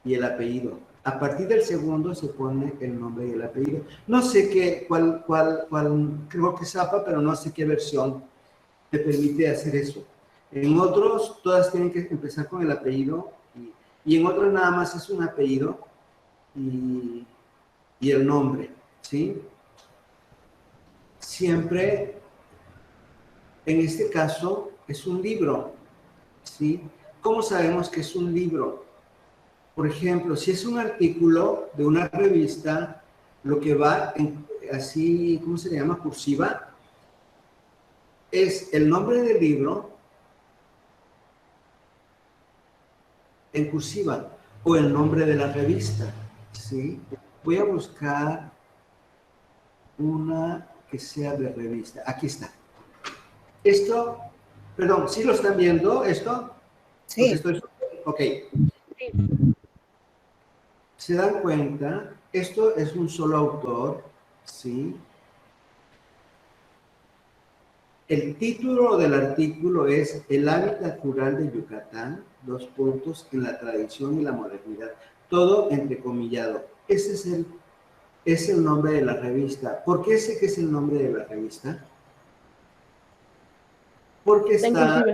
y el apellido. A partir del segundo se pone el nombre y el apellido. No sé cuál, creo que es APA, pero no sé qué versión te permite hacer eso. En otros, todas tienen que empezar con el apellido y en otros nada más es un apellido y el nombre, ¿sí? Siempre, en este caso, es un libro, ¿sí? ¿Cómo sabemos que es un libro? Por ejemplo, si es un artículo de una revista, lo que va en, así, ¿cómo se llama? Cursiva, es el nombre del libro en cursiva o el nombre de la revista, ¿sí? Voy a buscar una que sea de revista. Aquí está. Esto, perdón, ¿sí lo están viendo esto? Sí. Ok. ¿Se dan cuenta? Esto es un solo autor, ¿sí? El título del artículo es El hábitat rural de Yucatán, en la tradición y la modernidad. Todo entrecomillado. Ese es el nombre de la revista. ¿Por qué sé que es el nombre de la revista? Porque está...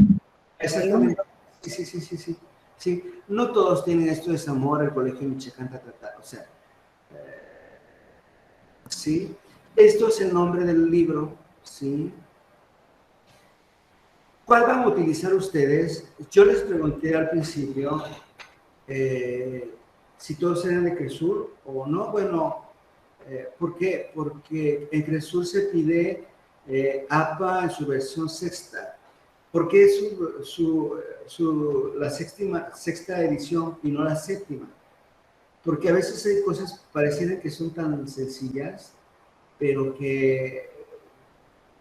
Exactamente. Sí. No todos tienen esto de Zamora, el Colegio Michoacán, o sea, ¿sí? Esto es el nombre del libro, ¿sí? ¿Cuál van a utilizar ustedes? Yo les pregunté al principio si todos eran de Cresur o no. Bueno, ¿por qué? Porque en Cresur se pide APA en su versión sexta. ¿Por qué la sexta edición y no la séptima? Porque a veces hay cosas parecidas que son tan sencillas, pero que,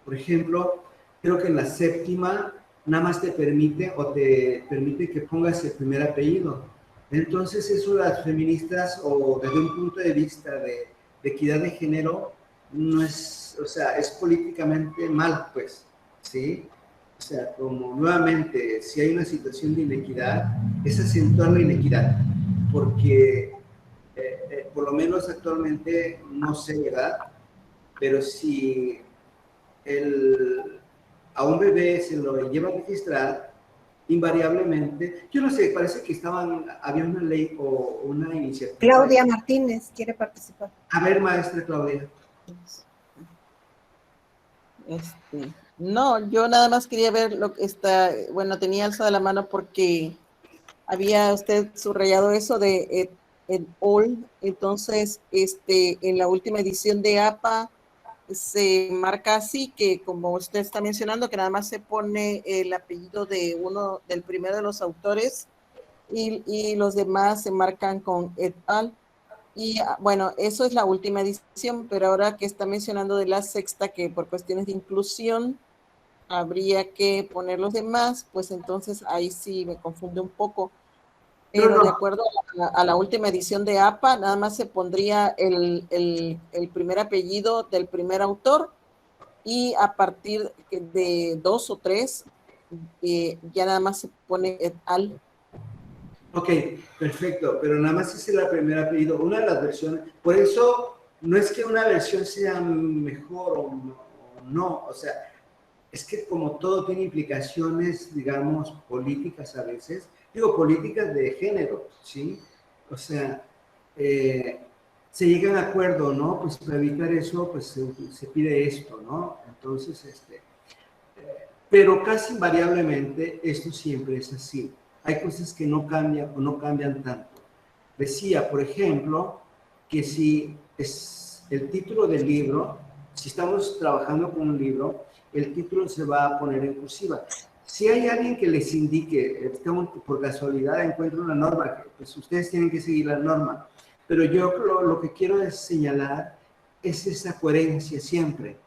por ejemplo, creo que en la séptima nada más te permite que pongas el primer apellido. Entonces eso las feministas o desde un punto de vista de equidad de género no es, o sea, es políticamente mal, pues, ¿sí? O sea, como nuevamente, si hay una situación de inequidad, es acentuar la inequidad, porque por lo menos actualmente, no sé, ¿verdad? Pero si a un bebé se lo lleva a registrar, invariablemente, yo no sé, parece que había una ley o una iniciativa. Claudia Martínez quiere participar. A ver, maestra Claudia. No, yo nada más quería ver lo que está, bueno, tenía alzada la mano porque había usted subrayado eso de et al. Entonces, en la última edición de APA se marca así que, como usted está mencionando, que nada más se pone el apellido del primero de los autores y los demás se marcan con et al. Y bueno, eso es la última edición, pero ahora que está mencionando de la sexta, que por cuestiones de inclusión habría que poner los demás, pues entonces ahí sí me confunde un poco. Pero no. de acuerdo a la última edición de APA, nada más se pondría el primer apellido del primer autor y a partir de 2 o 3 ya nada más se pone et al. Ok, perfecto, pero nada más ese es el primer apellido. Una de las versiones, por eso no es que una versión sea mejor o no, o sea, es que como todo tiene implicaciones, digamos, políticas a veces, digo, políticas de género, ¿sí? O sea, se llegan a acuerdo, ¿no? Pues para evitar eso, pues se pide esto, ¿no? Entonces, pero casi invariablemente esto siempre es así. Hay cosas que no cambian o no cambian tanto. Decía, por ejemplo, que si es el título del libro, si estamos trabajando con un libro, el título se va a poner en cursiva. Si hay alguien que les indique, por casualidad encuentro una norma, pues ustedes tienen que seguir la norma, pero yo lo que quiero es señalar es esa coherencia siempre,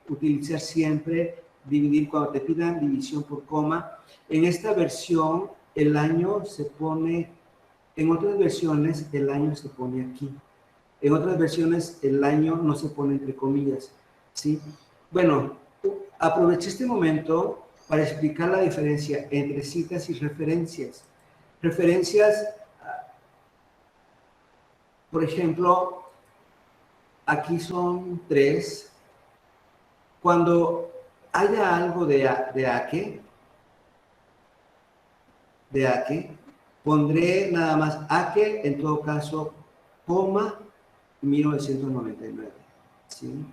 utilizar siempre, dividir cuando te pidan división por coma. En esta versión el año se pone, en otras versiones el año se pone aquí. En otras versiones el año no se pone entre comillas, ¿sí? Bueno, aproveché este momento para explicar la diferencia entre citas y referencias. Referencias, por ejemplo, aquí son 3. Cuando haya algo de Ake, pondré nada más Ake, en todo caso, coma, 1999, ¿sí?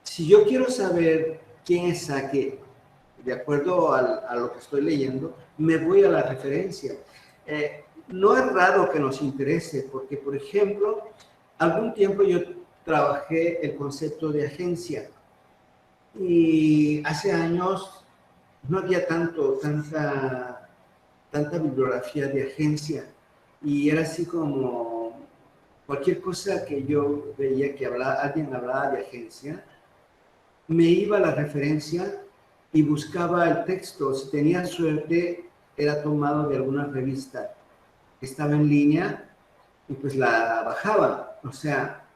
Si yo quiero saber quién es Ake, de acuerdo a lo que estoy leyendo, me voy a la referencia. No es raro que nos interese, porque, por ejemplo, algún tiempo yo trabajé el concepto de agencia, y hace años no había tanta bibliografía de agencia, y era así como cualquier cosa que yo veía que alguien hablaba de agencia, me iba a la referencia y buscaba el texto. Si tenía suerte, era tomado de alguna revista que estaba en línea y pues la bajaba. O sea,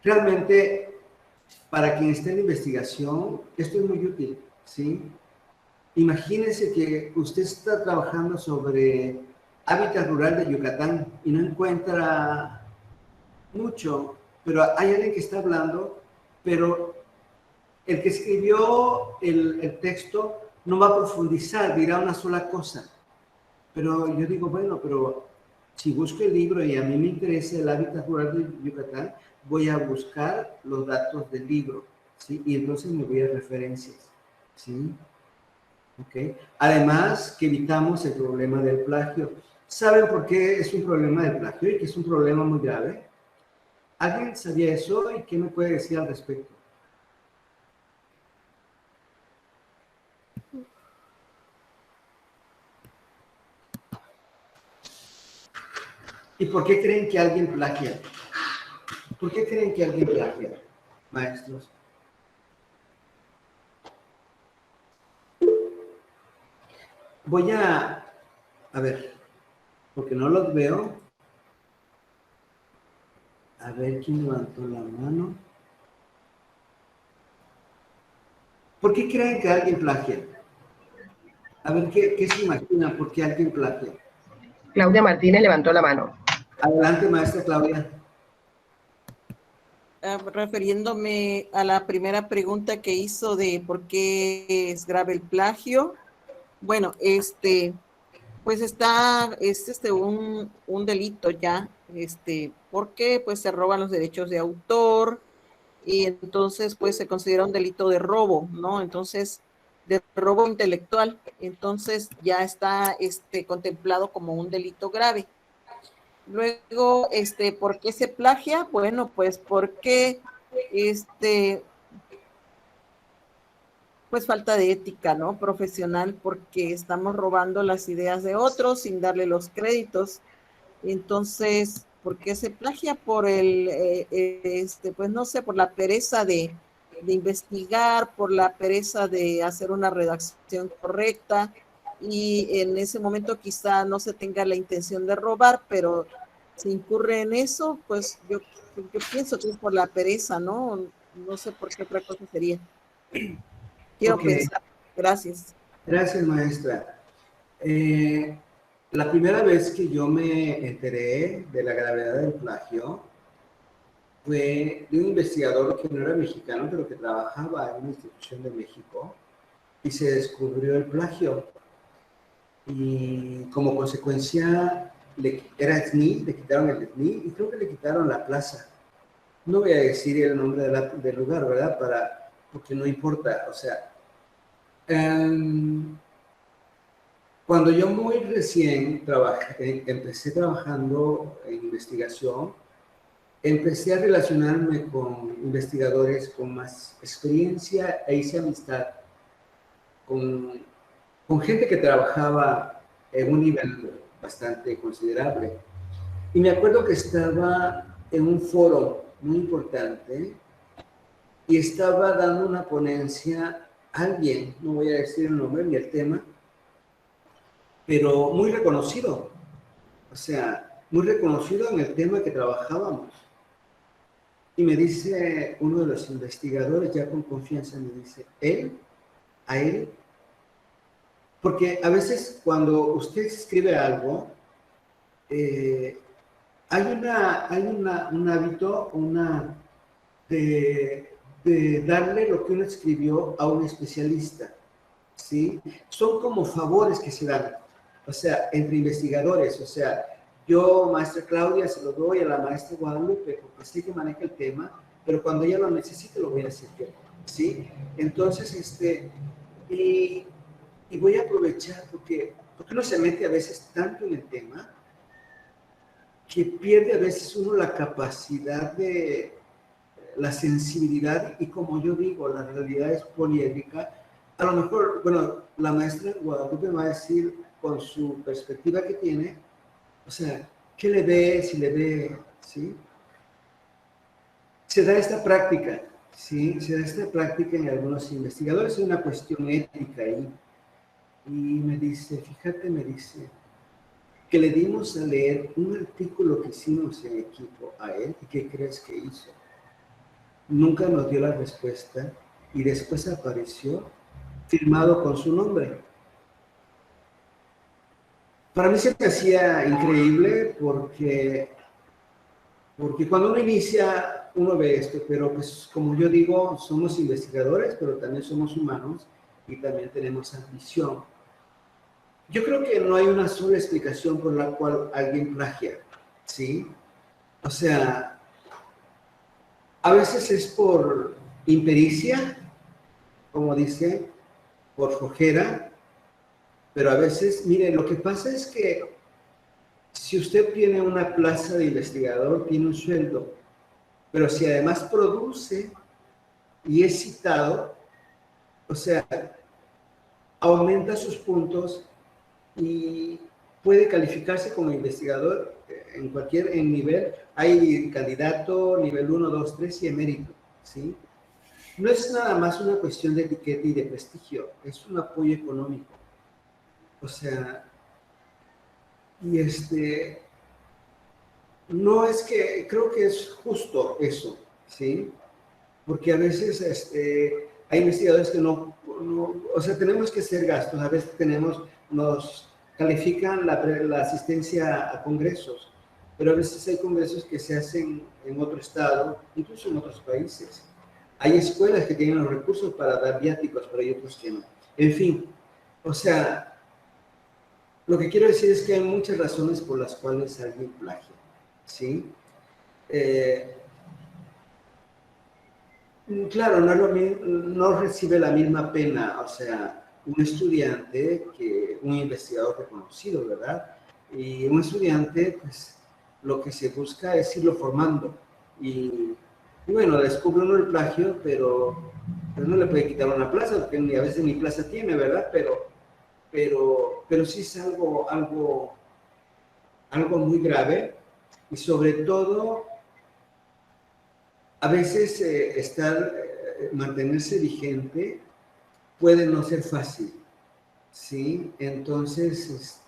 realmente para quien está en investigación, esto es muy útil, ¿sí? Imagínense que usted está trabajando sobre hábitat rural de Yucatán y no encuentra mucho, pero hay alguien que está hablando, pero el que escribió el texto no va a profundizar, dirá una sola cosa. Pero yo digo, bueno, pero si busco el libro y a mí me interesa el hábitat rural de Yucatán, voy a buscar los datos del libro, ¿sí? Y entonces me voy a referencias, ¿sí? ¿Ok? Además, que evitamos el problema del plagio. ¿Saben por qué es un problema del plagio y que es un problema muy grave? ¿Alguien sabía eso y qué me puede decir al respecto? ¿Y por qué creen que alguien plagia? ¿Por qué creen que alguien plagia, maestros? Voy a ver, porque no los veo. A ver quién levantó la mano. ¿Por qué creen que alguien plagia? A ver, ¿qué se imaginan? ¿Por qué alguien plagia? Claudia Martínez levantó la mano. Adelante, maestra Claudia. Refiriéndome a la primera pregunta que hizo de por qué es grave el plagio. Bueno, pues es un delito ya, porque pues se roban los derechos de autor y entonces pues se considera un delito de robo, ¿no? Entonces, de robo intelectual, entonces ya está contemplado como un delito grave. Luego, ¿por qué se plagia? Bueno, pues porque pues falta de ética, ¿no? Profesional, porque estamos robando las ideas de otros sin darle los créditos. Entonces, ¿por qué se plagia? Por pues no sé, por la pereza de investigar, por la pereza de hacer una redacción correcta. y en ese momento quizá no se tenga la intención de robar, pero si incurre en eso, pues yo pienso que es por la pereza, ¿no? No sé por qué otra cosa sería. Quiero Ok, pensar. Gracias. gracias, maestra. La primera vez que yo me enteré de la gravedad del plagio fue de un investigador que no era mexicano, pero que trabajaba en una institución de México, y se descubrió el plagio. Y como consecuencia, era SNI, le quitaron el SNI y creo que le quitaron la plaza. No voy a decir el nombre del lugar, ¿verdad? Porque no importa, o sea. Cuando yo muy recién empecé trabajando en investigación, empecé a relacionarme con investigadores con más experiencia e hice amistad con gente que trabajaba en un nivel bastante considerable. Y me acuerdo que estaba en un foro muy importante y estaba dando una ponencia a alguien, no voy a decir el nombre ni el tema, pero muy reconocido, o sea, muy reconocido en el tema que trabajábamos. Y me dice uno de los investigadores, ya con confianza, me dice, a él, porque a veces cuando usted escribe algo, hay un hábito, de darle lo que uno escribió a un especialista, ¿sí? Son como favores que se dan, o sea, entre investigadores, o sea, yo, maestra Claudia, se lo doy a la maestra Guadalupe, porque sé que maneja el tema, pero cuando ella lo necesite, lo voy a hacer yo, ¿sí? Entonces, y voy a aprovechar, porque uno se mete a veces tanto en el tema, que pierde a veces uno la capacidad de la sensibilidad, y como yo digo, la realidad es poliédrica. A lo mejor, bueno, la maestra Guadalupe va a decir con su perspectiva que tiene, o sea, ¿qué le ve? Si le ve, ¿sí? Se da esta práctica, ¿sí? Se da esta práctica en algunos investigadores, es una cuestión ética ahí. Y me dice, fíjate, me dice, que le dimos a leer un artículo que hicimos en equipo a él, y ¿qué crees que hizo? Nunca nos dio la respuesta y después apareció firmado con su nombre. Para mí se me hacía increíble porque cuando uno inicia, uno ve esto, pero pues como yo digo, somos investigadores, pero también somos humanos y también tenemos ambición. Yo creo que no hay una sola explicación por la cual alguien plagia, ¿sí? O sea, a veces es por impericia, como dice, por flojera, pero a veces, mire, lo que pasa es que si usted tiene una plaza de investigador, tiene un sueldo, pero si además produce y es citado, o sea, aumenta sus puntos y puede calificarse como investigador en cualquier nivel. Hay candidato, nivel 1, 2, 3 y emérito, ¿sí? No es nada más una cuestión de etiqueta y de prestigio, es un apoyo económico. O sea, y no es que, creo que es justo eso, ¿sí? Porque a veces hay investigadores que no, o sea, tenemos que hacer gastos, a veces nos califican la asistencia a congresos, pero a veces hay congresos que se hacen en otro estado, incluso en otros países. Hay escuelas que tienen los recursos para dar viáticos, pero hay otros que no. En fin, o sea, lo que quiero decir es que hay muchas razones por las cuales alguien plagia, ¿sí? Claro, no recibe la misma pena, o sea, un estudiante que un investigador reconocido, ¿verdad? Y un estudiante, pues, lo que se busca es irlo formando. Y bueno, descubre uno el plagio, pero no le puede quitar una plaza, porque a veces ni plaza tiene, ¿verdad? Pero sí es algo muy grave, y sobre todo a veces mantenerse vigente puede no ser fácil, ¿sí? Entonces,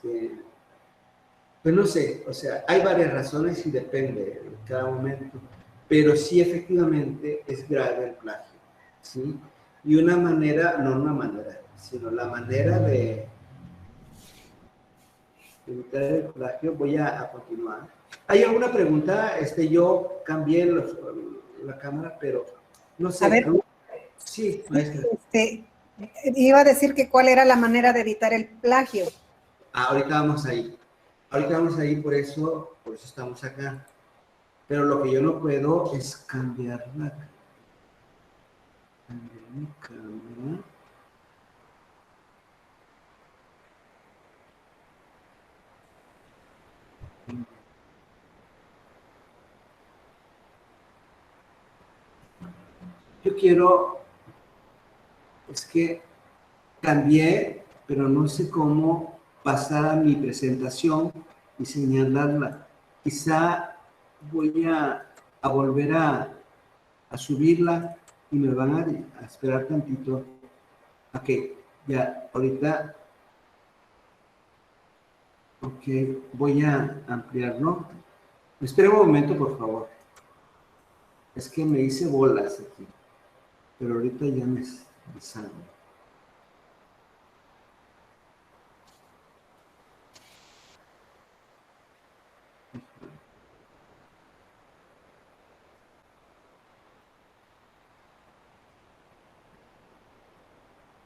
pues no sé, o sea, hay varias razones y depende de cada momento, pero sí efectivamente es grave el plagio, ¿sí? Y una manera, no una manera, sino la manera de evitar el plagio, voy a continuar. ¿Hay alguna pregunta? Yo cambié la cámara, pero no sé. A ver. Sí, maestra. Iba a decir que cuál era la manera de evitar el plagio. Ahorita vamos ahí. Ahorita vamos ahí, por eso estamos acá. Pero lo que yo no puedo es cambiar mi cámara. Yo quiero, es que cambié, pero no sé cómo pasar a mi presentación y señalarla. Quizá voy a volver a subirla y me van a esperar tantito. Ok, ya, ahorita. Ok, voy a ampliarlo. Espera un momento, por favor. Es que me hice bolas aquí, pero ahorita ya me salgo.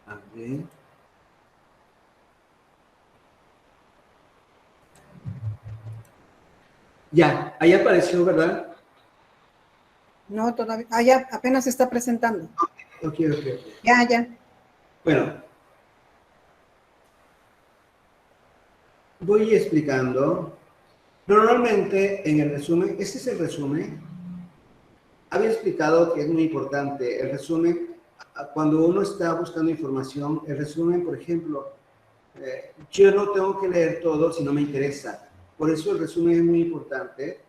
A ver. Ya, ahí apareció, ¿verdad? No, todavía. Ah, ya, apenas se está presentando. Ok. Ya. Bueno. Voy explicando. Normalmente, en el resumen, este es el resumen. Había explicado que es muy importante. El resumen, cuando uno está buscando información, el resumen, por ejemplo, yo no tengo que leer todo si no me interesa. Por eso el resumen es muy importante.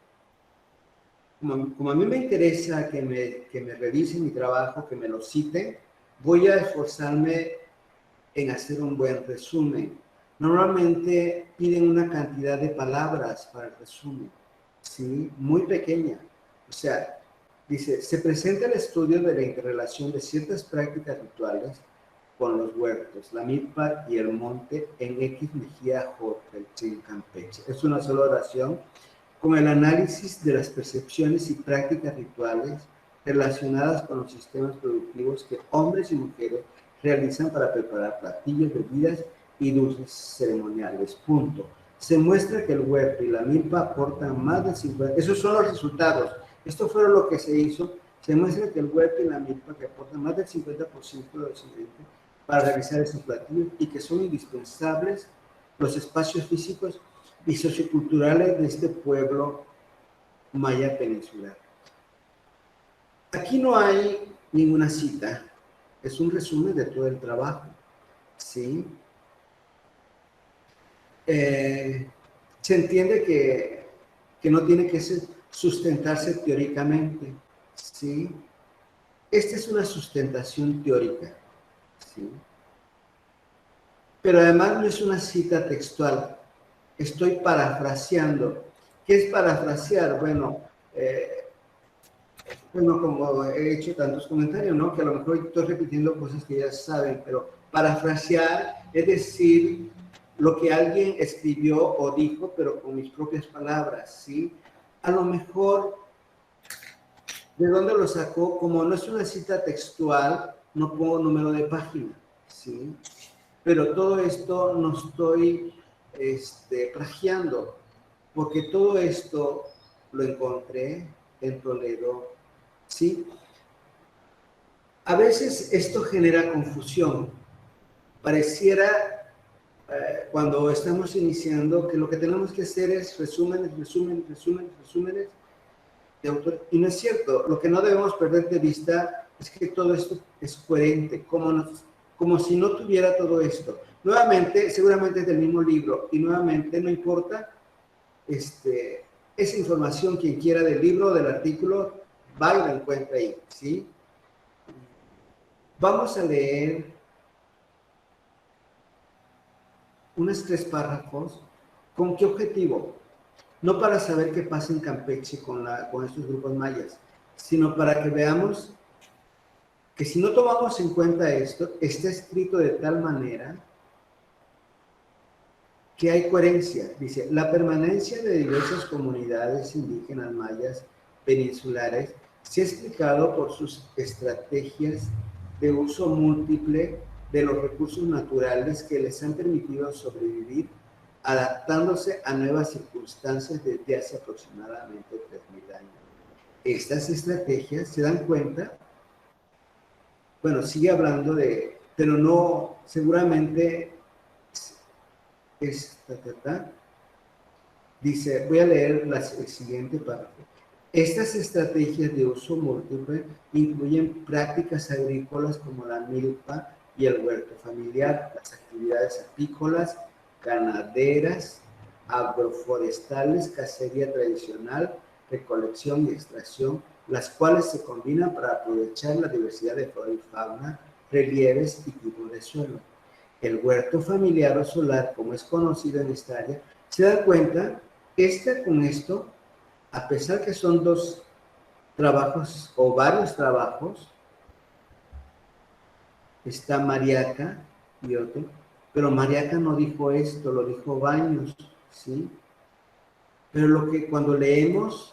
Como a mí me interesa que me revisen mi trabajo, que me lo citen, voy a esforzarme en hacer un buen resumen. Normalmente piden una cantidad de palabras para el resumen, ¿sí? Muy pequeña. O sea, dice, se presenta el estudio de la interrelación de ciertas prácticas rituales con los huertos, la milpa y el monte en X Mejía Hotel, en Campeche. Es una sola oración con el análisis de las percepciones y prácticas rituales relacionadas con los sistemas productivos que hombres y mujeres realizan para preparar platillos, bebidas y dulces ceremoniales. Punto. Se muestra que el huerto y la milpa aportan más del 50%. Esos son los resultados. Esto fue lo que se hizo. Se muestra que el huerto y la milpa que aportan más del 50% de los ingredientes para realizar esos platillos y que son indispensables los espacios físicos y socioculturales de este pueblo maya peninsular. Aquí no hay ninguna cita, es un resumen de todo el trabajo, ¿sí? Se entiende que no tiene que sustentarse teóricamente, ¿sí? Esta es una sustentación teórica, ¿sí? Pero además no es una cita textual, estoy parafraseando. ¿Qué es parafrasear? Bueno, como he hecho tantos comentarios, ¿no? Que a lo mejor estoy repitiendo cosas que ya saben, pero parafrasear es decir lo que alguien escribió o dijo, pero con mis propias palabras, ¿sí? A lo mejor, ¿de dónde lo sacó? Como no es una cita textual, no pongo número de página, ¿sí? Pero todo esto no estoy plagiando, porque todo esto lo encontré en Toledo, ¿sí? A veces esto genera confusión. Pareciera, cuando estamos iniciando, que lo que tenemos que hacer es resúmenes de autor. Y no es cierto. Lo que no debemos perder de vista es que todo esto es coherente, como si no tuviera todo esto. Nuevamente, seguramente es del mismo libro, y nuevamente no importa, esa información, quien quiera del libro o del artículo, va y la encuentra ahí, ¿sí? Vamos a leer unos 3 párrafos. ¿Con qué objetivo? No para saber qué pasa en Campeche con estos grupos mayas, sino para que veamos que si no tomamos en cuenta esto, está escrito de tal manera que hay coherencia. Dice, la permanencia de diversas comunidades indígenas mayas peninsulares se ha explicado por sus estrategias de uso múltiple de los recursos naturales que les han permitido sobrevivir, adaptándose a nuevas circunstancias desde hace aproximadamente 3.000 años. Estas estrategias, ¿se dan cuenta? Bueno, sigue hablando de, pero no, seguramente dice, voy a leer el siguiente párrafo. Estas estrategias de uso múltiple incluyen prácticas agrícolas como la milpa y el huerto familiar, las actividades apícolas, ganaderas, agroforestales, cacería tradicional, recolección y extracción, las cuales se combinan para aprovechar la diversidad de flora y fauna, relieves y tipos de suelo. El huerto familiar o solar, como es conocido en esta área, se da cuenta, con esto, a pesar que son 2 trabajos o varios trabajos, está Mariaca y otro, pero Mariaca no dijo esto, lo dijo Baños, ¿sí? Pero lo que cuando leemos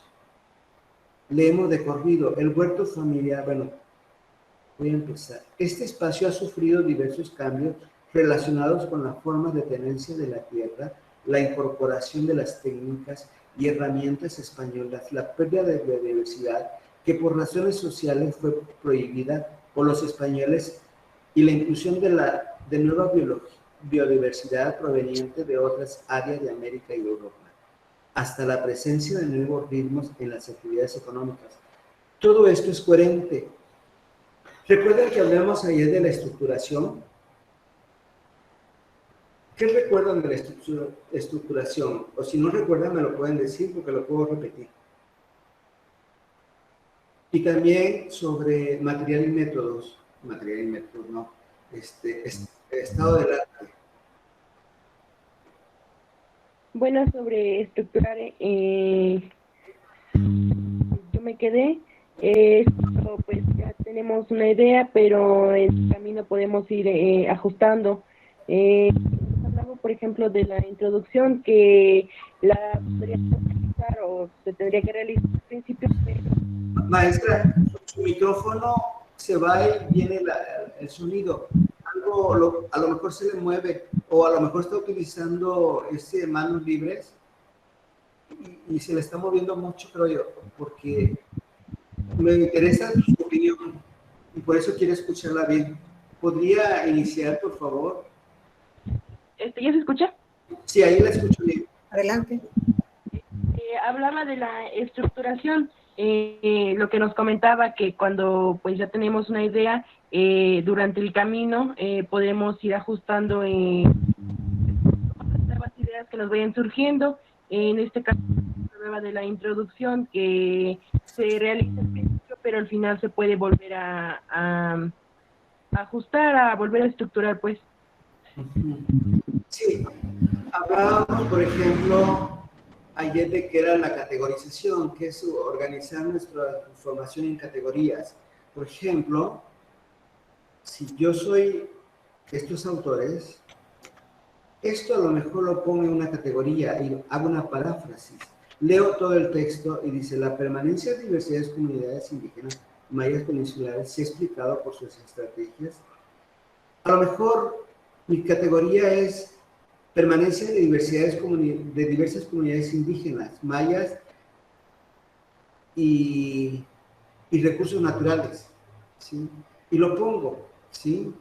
de corrido, el huerto familiar, bueno, voy a empezar. Este espacio ha sufrido diversos cambios relacionados con la forma de tenencia de la tierra, la incorporación de las técnicas y herramientas españolas, la pérdida de biodiversidad que por razones sociales fue prohibida por los españoles y la inclusión de nueva biodiversidad proveniente de otras áreas de América y Europa, hasta la presencia de nuevos ritmos en las actividades económicas. Todo esto es coherente. ¿Recuerdan que hablamos ayer de la estructuración? ¿Qué recuerdan de la estructuración? O si no recuerdan, me lo pueden decir porque lo puedo repetir. Y también sobre material y métodos. Material y métodos, no. Estado del arte. Bueno, sobre estructurar, yo me quedé, pues ya tenemos una idea, pero en el camino podemos ir ajustando. Hablamos, por ejemplo, de la introducción que la podríamos realizar o se tendría que realizar al principio. Maestra, su micrófono se va y viene el sonido. A lo mejor se le mueve o a lo mejor está utilizando manos libres y se le está moviendo mucho, creo yo, porque me interesa su opinión y por eso quiero escucharla bien. ¿Podría iniciar, por favor? ¿Ya se escucha? Sí, ahí la escucho bien. Adelante. Hablaba de la estructuración, lo que nos comentaba que cuando pues ya tenemos una idea, durante el camino podemos ir ajustando las nuevas ideas que nos vayan surgiendo. En este caso, hablaba de la introducción que se realiza al principio, pero al final se puede volver a ajustar, a volver a estructurar, pues. Sí, hablábamos, por ejemplo, ayer de que era la categorización, que es organizar nuestra información en categorías. Por ejemplo, si yo soy estos autores, esto a lo mejor lo pongo en una categoría y hago una paráfrasis. Leo todo el texto y dice, la permanencia de diversidades comunidades indígenas mayas peninsulares se ha explicado por sus estrategias. A lo mejor mi categoría es permanencia de diversas comunidades indígenas, mayas y recursos naturales, ¿sí? Y lo pongo, ¿sí?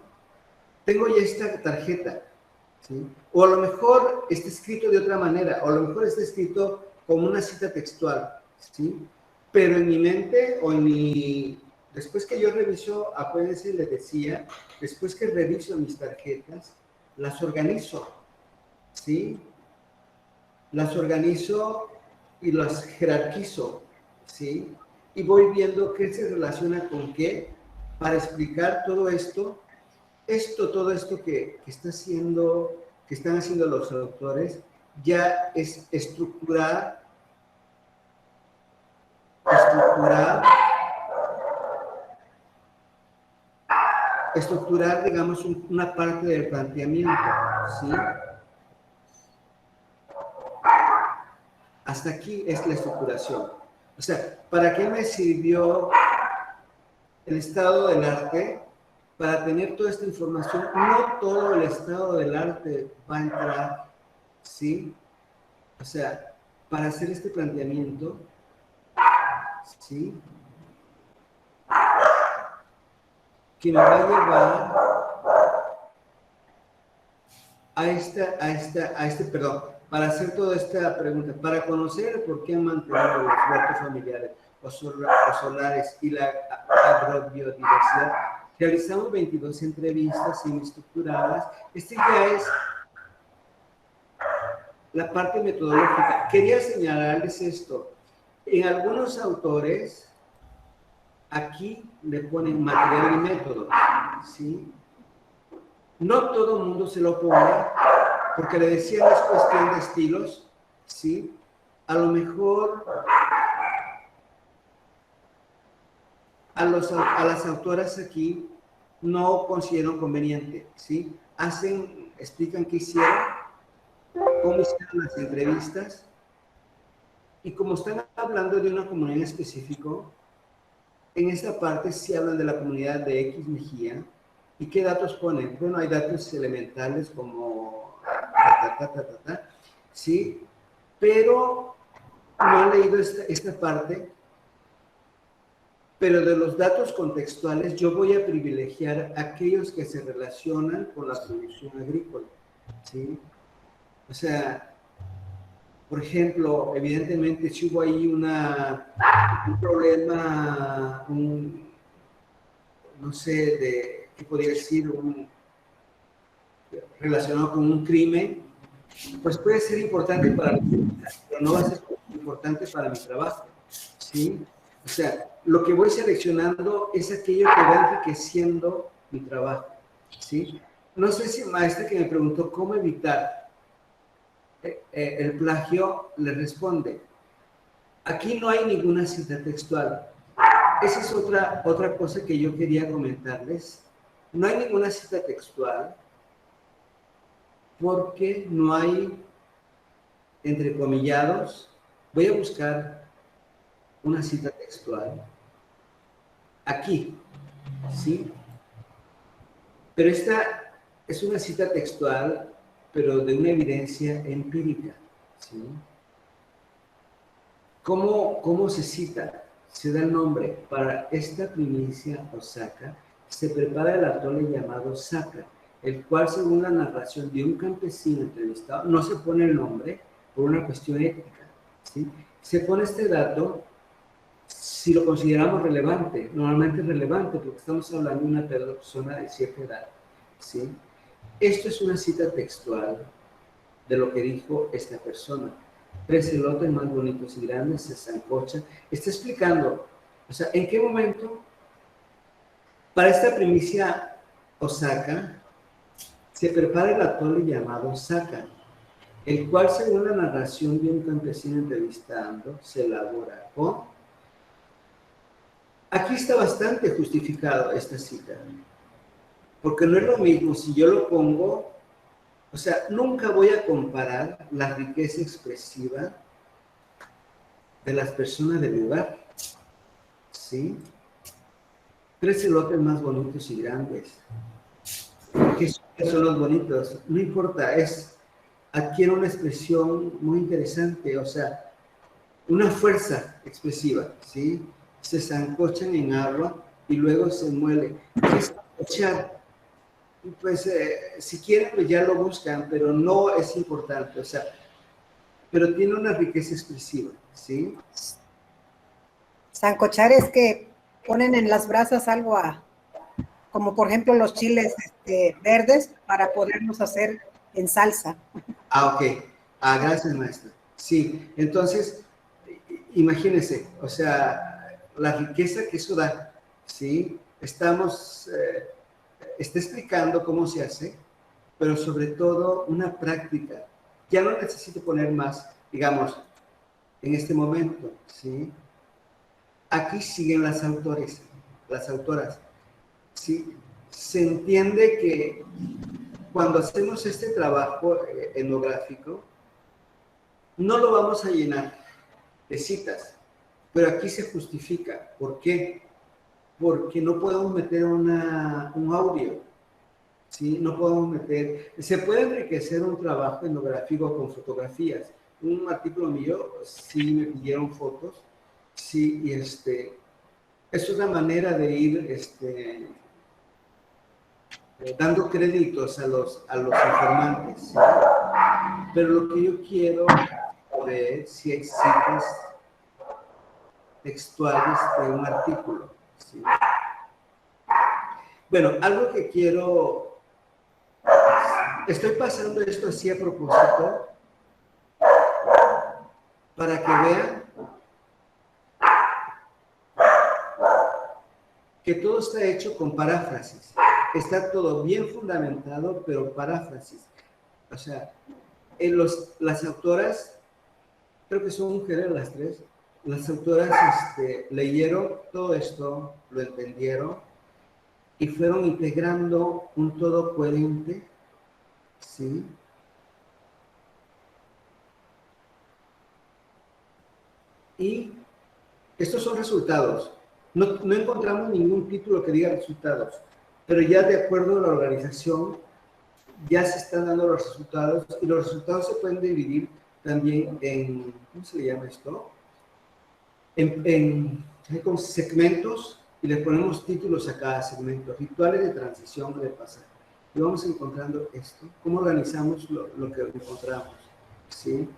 Tengo ya esta tarjeta, ¿sí? O a lo mejor está escrito de otra manera, o a lo mejor está escrito como una cita textual, ¿sí? Pero en mi mente o en mi... Después que yo reviso, acuérdense, les decía, después que reviso mis tarjetas, las organizo, ¿sí? Las organizo y las jerarquizo, ¿sí? Y voy viendo qué se relaciona con qué para explicar todo esto que está haciendo, que están haciendo los autores ya es estructurar, digamos, una parte del planteamiento, ¿sí? Hasta aquí es la estructuración. O sea, ¿para qué me sirvió el estado del arte? Para tener toda esta información. No todo el estado del arte va a entrar, ¿sí? O sea, para hacer este planteamiento, ¿sí? Que me va a llevar para hacer toda esta pregunta, para conocer el por qué han mantenido los huertos familiares o solares y la agrobiodiversidad. Realizamos 22 entrevistas semi-estructuradas. Este ya es la parte metodológica. Quería señalarles esto. En algunos autores, aquí le ponen material y método, ¿sí? No todo el mundo se lo pone, porque le decían es cuestión de estilos, ¿sí? A lo mejor a las autoras aquí no consideran conveniente, ¿sí? Explican qué hicieron, cómo hicieron las entrevistas, y como están hablando de una comunidad en específico, en esta parte sí hablan de la comunidad de X Mejía. ¿Y qué datos ponen? Bueno, hay datos elementales como ¿sí? Pero no han leído esta parte. Pero de los datos contextuales, yo voy a privilegiar aquellos que se relacionan con la producción agrícola, ¿sí? O sea, por ejemplo, evidentemente si hubo ahí un problema, no sé, ¿qué podría decir? Relacionado con un crimen, pues puede ser importante para mí, pero no va a ser importante para mi trabajo, ¿sí? O sea, lo que voy seleccionando es aquello que va enriqueciendo mi trabajo, ¿sí? No sé si maestra que me preguntó cómo evitar el plagio, le responde, aquí no hay ninguna cita textual. Esa es otra cosa que yo quería comentarles. No hay ninguna cita textual porque no hay entrecomillados. Voy a buscar una cita textual aquí, ¿sí? Pero esta es una cita textual, pero de una evidencia empírica, ¿sí? ¿Cómo se cita? Se da el nombre. Para esta primicia o saca, se prepara el atole llamado saca, el cual, según la narración de un campesino entrevistado, no se pone el nombre por una cuestión ética, ¿sí? Se pone este dato si lo consideramos relevante, normalmente es relevante porque estamos hablando de una persona de cierta edad, ¿sí? Esto es una cita textual de lo que dijo esta persona. 3 elotes más bonitos y grandes se sancochan. Está explicando, o sea, ¿en qué momento? Para esta primicia o saca, se prepara el atole llamado saca, el cual, según la narración de un campesino entrevistando, se elabora con... Aquí está bastante justificado esta cita, porque no es lo mismo si yo lo pongo, o sea, nunca voy a comparar la riqueza expresiva de las personas del lugar, ¿sí? 3 elotes más bonitos y grandes. ¿Qué son los bonitos? No importa, adquiere una expresión muy interesante, o sea, una fuerza expresiva, ¿sí? Se sancochan en agua y luego se muele. ¿Qué es sancochar? Pues si quieren, pues ya lo buscan, pero no es importante, o sea, pero tiene una riqueza expresiva, ¿sí? Sancochar es que ponen en las brasas algo como por ejemplo los chiles verdes para poderlos hacer en salsa. Ok. Gracias, maestra. Sí, entonces, imagínense, o sea, la riqueza que eso da, ¿sí? Está explicando cómo se hace, pero sobre todo una práctica. Ya no necesito poner más, digamos, en este momento, ¿sí? Aquí siguen las autoras, ¿sí? Se entiende que cuando hacemos este trabajo etnográfico, no lo vamos a llenar de citas, pero aquí se justifica. ¿Por qué? Porque no podemos meter un audio, ¿sí? No podemos meter... Se puede enriquecer un trabajo etnográfico con fotografías. Un artículo mío, sí me pidieron fotos, sí, y es una manera de ir dando créditos a los informantes, ¿sí? Pero lo que yo quiero ver si hay citas textuales de un artículo, ¿sí? Bueno, algo que quiero, estoy pasando esto así a propósito para que vean que todo está hecho con paráfrasis. Está todo bien fundamentado, pero paráfrasis. O sea, las autoras, creo que son mujeres las tres, las autoras leyeron todo esto, lo entendieron y fueron integrando un todo coherente, ¿sí? Y estos son resultados. No encontramos ningún título que diga resultados, pero ya de acuerdo a la organización, ya se están dando los resultados, y los resultados se pueden dividir también en, ¿cómo se le llama esto? Con segmentos, y le ponemos títulos a cada segmento, rituales de transición o de pasaje. Y vamos encontrando esto, cómo organizamos lo que encontramos, ¿sí?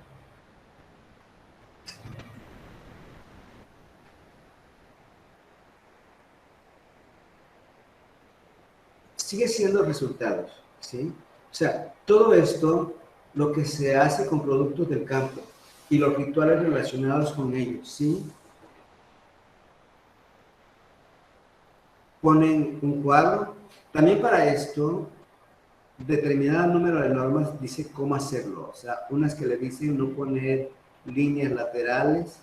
Sigue siendo resultados, ¿sí? O sea, todo esto, lo que se hace con productos del campo y los rituales relacionados con ellos, ¿sí? Ponen un cuadro. También para esto, determinado número de normas dice cómo hacerlo. O sea, unas que le dicen no poner líneas laterales,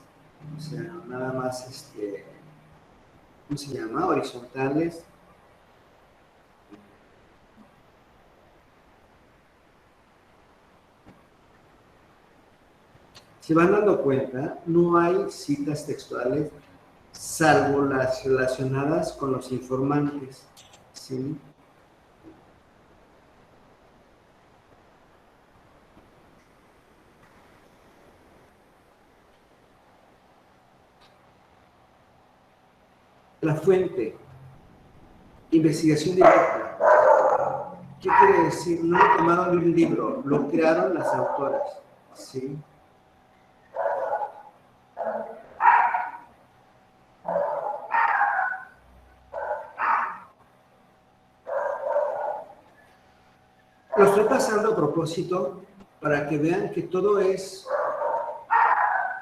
o sea, nada más, ¿cómo se llama? Horizontales. Se van dando cuenta, no hay citas textuales salvo las relacionadas con los informantes, ¿sí? La fuente, investigación directa. ¿Qué quiere decir? No lo tomaron de un libro, lo crearon las autoras, ¿sí? Lo estoy pasando a propósito para que vean que todo es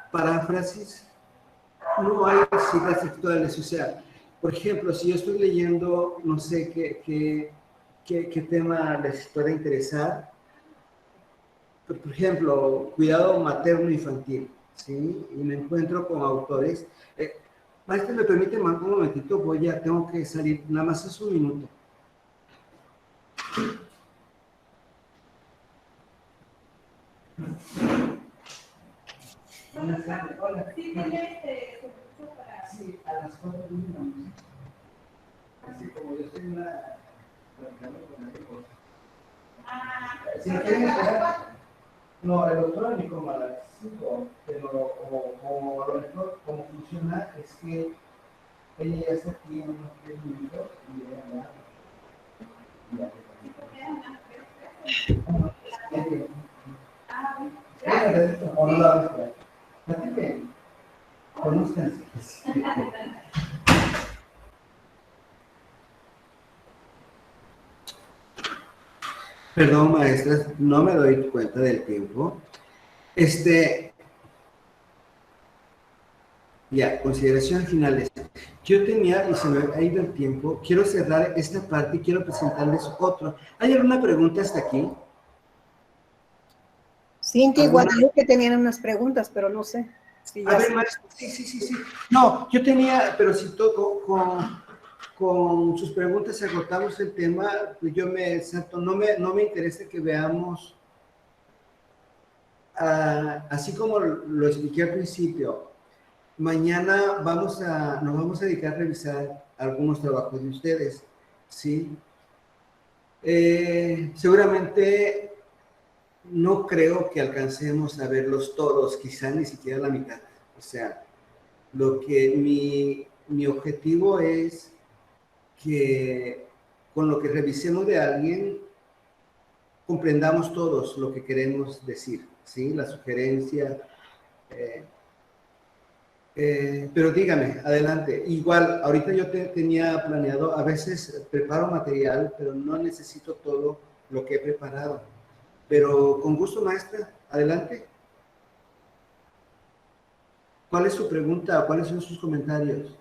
paráfrasis, no hay citas textuales. O sea, por ejemplo, si yo estoy leyendo, no sé qué tema les puede interesar, por ejemplo, cuidado materno-infantil, ¿sí? Y me encuentro con autores. Maestro, ¿me permite un momentito? Tengo que salir, nada más es un minuto. Buenas tardes, hola. Sí, sí, a las 4 minutos. Así como yo estoy platicando con el equipo. Si me quieren esperar, no, el electrónico como a las 5, pero o a lo mejor como funciona es que ella ya está aquí en unos 3 minutos y ella ya. O no la vas a esperar. Platiquen, conózcanse. Perdón, maestras, no me doy cuenta del tiempo. Ya, consideraciones finales. Yo tenía, y se me ha ido el tiempo, quiero cerrar esta parte y quiero presentarles otro. ¿Hay alguna pregunta hasta aquí? Cintia y ¿Alguna? Guadalupe tenían unas preguntas, pero no sé. Si A ya ver, sé. maestro, sí. No, yo tenía, pero si todo con sus preguntas agotamos el tema, pues yo me salto, no me interesa que veamos, así como lo expliqué al principio, mañana nos vamos a dedicar a revisar algunos trabajos de ustedes, ¿sí? Seguramente no creo que alcancemos a verlos todos, quizá ni siquiera la mitad. O sea, mi objetivo es que con lo que revisemos de alguien comprendamos todos lo que queremos decir, ¿sí? La sugerencia. Pero dígame, adelante. Igual, ahorita yo tenía planeado, a veces preparo material, pero no necesito todo lo que he preparado. Pero con gusto, maestra, adelante. ¿Cuál es su pregunta? ¿Cuáles son sus comentarios?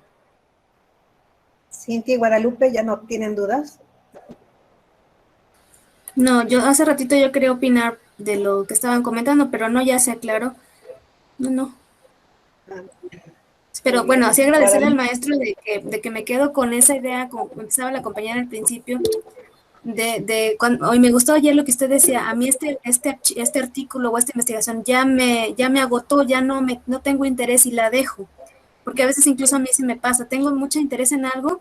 Cintia y Guadalupe, ¿ya no tienen dudas? No, yo hace ratito yo quería opinar de lo que estaban comentando, pero no, ya se aclaró. No. Pero bueno, así agradecerle al maestro de que me quedo con esa idea, como empezaba la compañera al principio, cuando, hoy me gustó ayer lo que usted decía, a mí este artículo o esta investigación ya me agotó, ya no tengo interés y la dejo, porque a veces incluso a mí sí me pasa, tengo mucho interés en algo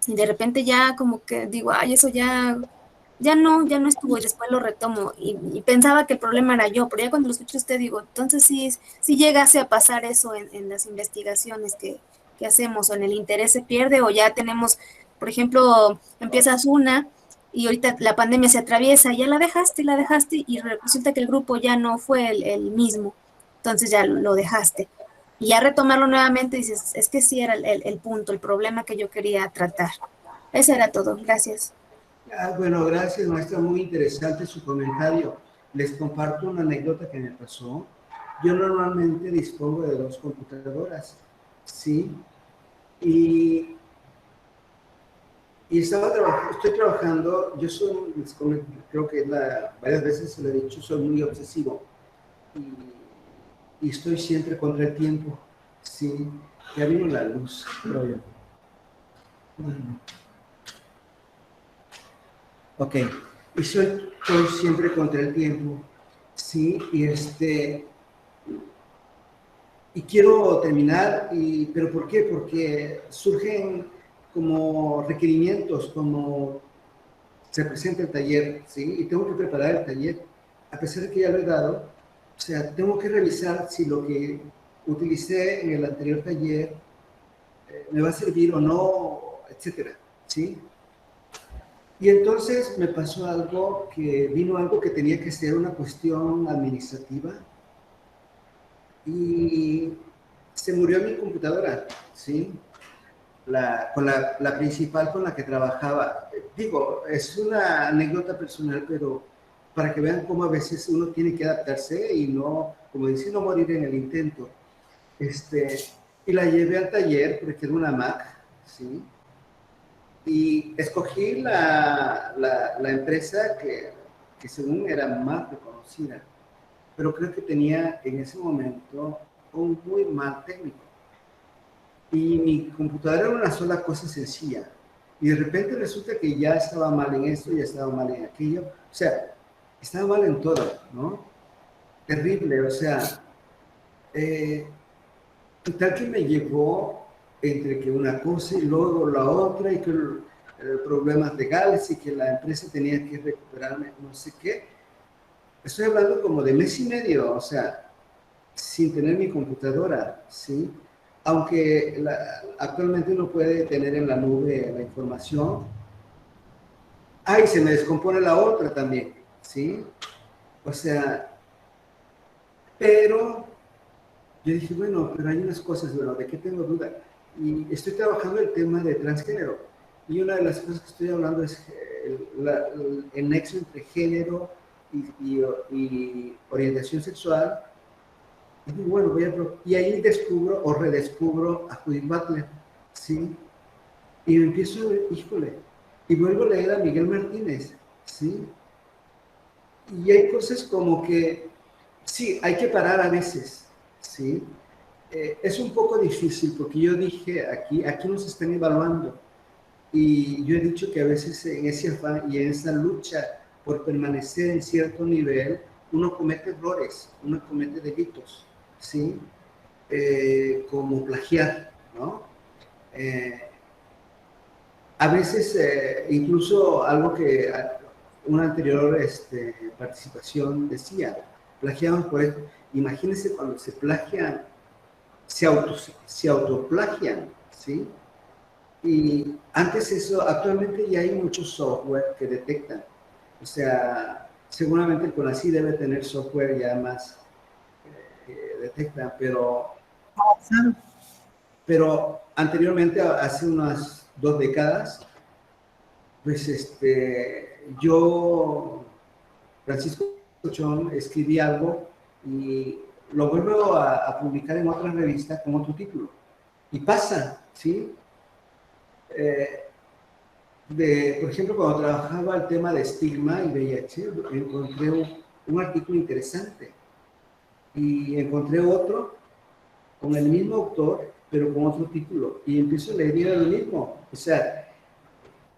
y de repente ya como que digo, ay, eso ya no estuvo y después lo retomo y pensaba que el problema era yo, pero ya cuando lo escucho usted digo, entonces sí llegase a pasar eso en las investigaciones que hacemos o en el interés se pierde o ya tenemos, por ejemplo, empiezas una y ahorita la pandemia se atraviesa, ya la dejaste y resulta que el grupo ya no fue el mismo, entonces ya lo dejaste. Y ya retomarlo nuevamente dices, es que sí era el punto, el problema que yo quería tratar. Eso era todo, gracias. Bueno, gracias, maestra. Muy interesante su comentario. Les comparto una anécdota que me pasó. Yo normalmente dispongo de 2 computadoras, ¿sí? Y estoy trabajando, yo soy, creo que varias veces se lo he dicho, soy muy obsesivo. Y estoy siempre contra el tiempo, ¿sí? Ya vino la luz, creo yo. Bueno. Ok, y estoy siempre contra el tiempo, ¿sí? Y quiero terminar, ¿pero por qué? Porque surgen como requerimientos, como se presenta el taller, ¿sí? Y tengo que preparar el taller, a pesar de que ya lo he dado, o sea, tengo que revisar si lo que utilicé en el anterior taller me va a servir o no, etcétera, ¿sí? Y entonces me pasó algo que tenía que ser una cuestión administrativa y se murió mi computadora, ¿sí? La principal con la que trabajaba. Digo, es una anécdota personal, pero para que vean cómo a veces uno tiene que adaptarse y no, como dice, no morir en el intento. Y la llevé al taller porque era una Mac, ¿sí? Y escogí la empresa que según era más reconocida, pero creo que tenía en ese momento un muy mal técnico. Y mi computadora era una sola cosa sencilla. Y de repente resulta que ya estaba mal en esto, ya estaba mal en aquello. O sea, estaba mal en todo, ¿no? Terrible, o sea, tal que me llevó entre que una cosa y luego la otra y que problemas legales y que la empresa tenía que recuperarme, no sé qué. Estoy hablando como de mes y medio, o sea, sin tener mi computadora, ¿sí? Aunque actualmente uno puede tener en la nube la información. Y se me descompone la otra también, ¿sí? O sea, pero yo dije, bueno, pero hay unas cosas, bueno, ¿de qué tengo duda? Y estoy trabajando el tema de transgénero. Y una de las cosas que estoy hablando es el nexo entre género y orientación sexual. Y bueno, y ahí descubro o redescubro a Judith Butler, ¿sí? Y me empiezo a ver, híjole, y vuelvo a leer a Miguel Martínez, ¿sí? Y hay cosas como que, sí, hay que parar a veces, ¿sí? Es un poco difícil porque yo dije, aquí nos están evaluando, y yo he dicho que a veces en ese afán y en esa lucha por permanecer en cierto nivel, uno comete errores, uno comete delitos, ¿sí? Como plagiar, ¿no? A veces, incluso algo que una anterior participación decía, plagiamos por esto. Imagínense cuando se plagian, se autoplagian, ¿sí? Y antes eso, actualmente ya hay muchos software que detectan. O sea, seguramente el CONACYT debe tener software ya más que detectan, pero anteriormente, hace unas 2 décadas, pues yo, Francisco Chón, escribí algo y lo vuelvo a publicar en otra revista con otro título. Y pasa, ¿sí? Por ejemplo, cuando trabajaba el tema de estigma y VIH, encontré un artículo interesante y encontré otro con el mismo autor, pero con otro título, y empiezo a leer y era lo mismo. O sea,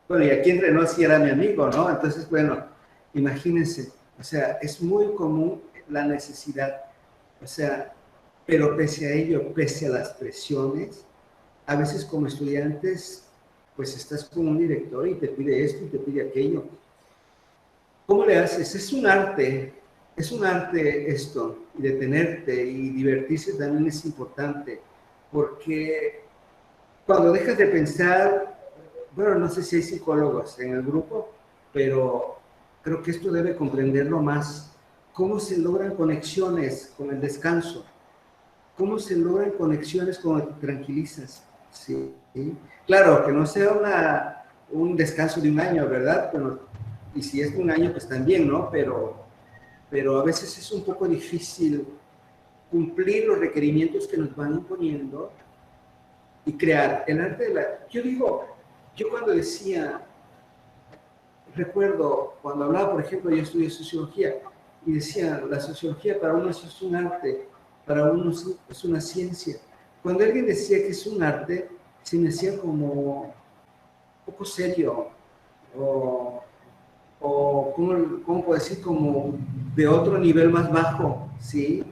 bueno, y aquí entre nos sí era mi amigo, ¿no? Entonces, bueno, imagínense, o sea, es muy común la necesidad, o sea, pero pese a ello, pese a las presiones, a veces como estudiantes, pues estás con un director y te pide esto y te pide aquello. ¿Cómo le haces? Es un arte esto, y detenerte y divertirse también es importante, porque cuando dejas de pensar, bueno, no sé si hay psicólogos en el grupo, pero creo que esto debe comprenderlo más. ¿Cómo se logran conexiones con el descanso? ¿Cómo se logran conexiones cuando te tranquilizas? Sí. Claro, que no sea un descanso de un año, ¿verdad? Bueno, y si es de un año, pues también, ¿no? Pero a veces es un poco difícil cumplir los requerimientos que nos van imponiendo y crear el arte de la... Yo cuando decía, recuerdo cuando hablaba, por ejemplo, yo estudié sociología y decía, la sociología para uno es un arte, para uno es una ciencia. Cuando alguien decía que es un arte, se me hacía como un poco serio o ¿cómo puedo decir? Como de otro nivel más bajo, ¿sí?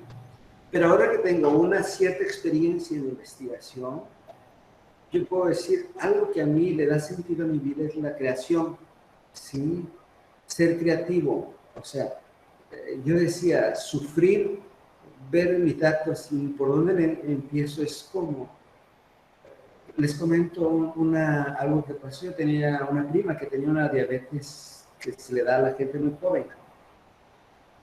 Pero ahora que tengo una cierta experiencia en investigación, yo puedo decir, algo que a mí le da sentido a mi vida es la creación, ¿sí? Ser creativo, o sea, yo decía, sufrir, ver mi tacto, así, por dónde empiezo, es como, les comento algo que pasó. Yo tenía una prima que tenía una diabetes que se le da a la gente muy joven,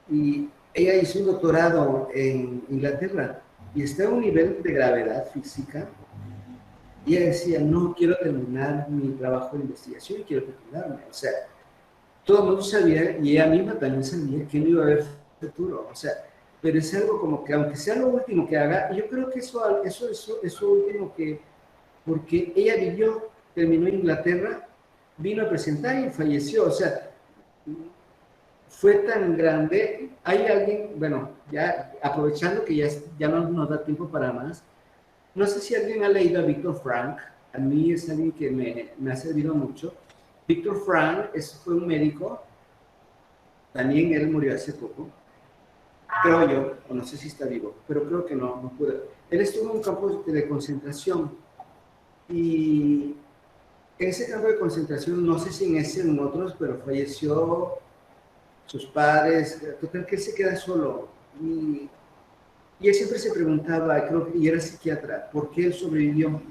y ella hizo un doctorado en Inglaterra, y está a un nivel de gravedad física, y ella decía, no, quiero terminar mi trabajo de investigación y quiero terminarme. O sea, todo el mundo sabía, y ella misma también sabía, que no iba a haber futuro. O sea, pero es algo como que, aunque sea lo último que haga, yo creo que eso es lo último que, porque ella vivió, terminó en Inglaterra, vino a presentar y falleció. O sea, fue tan grande. Hay alguien, bueno, ya aprovechando que ya no nos da tiempo para más, no sé si alguien ha leído a Víctor Frank. A mí es alguien que me ha servido mucho. Víctor Frank fue un médico, también él murió hace poco, creo yo, o no sé si está vivo, pero creo que no pude. Él estuvo en un campo de concentración, y en ese campo de concentración, no sé si en ese o en otros, pero falleció sus padres, total que él se queda solo, y él siempre se preguntaba, y era psiquiatra, ¿por qué él sobrevivió?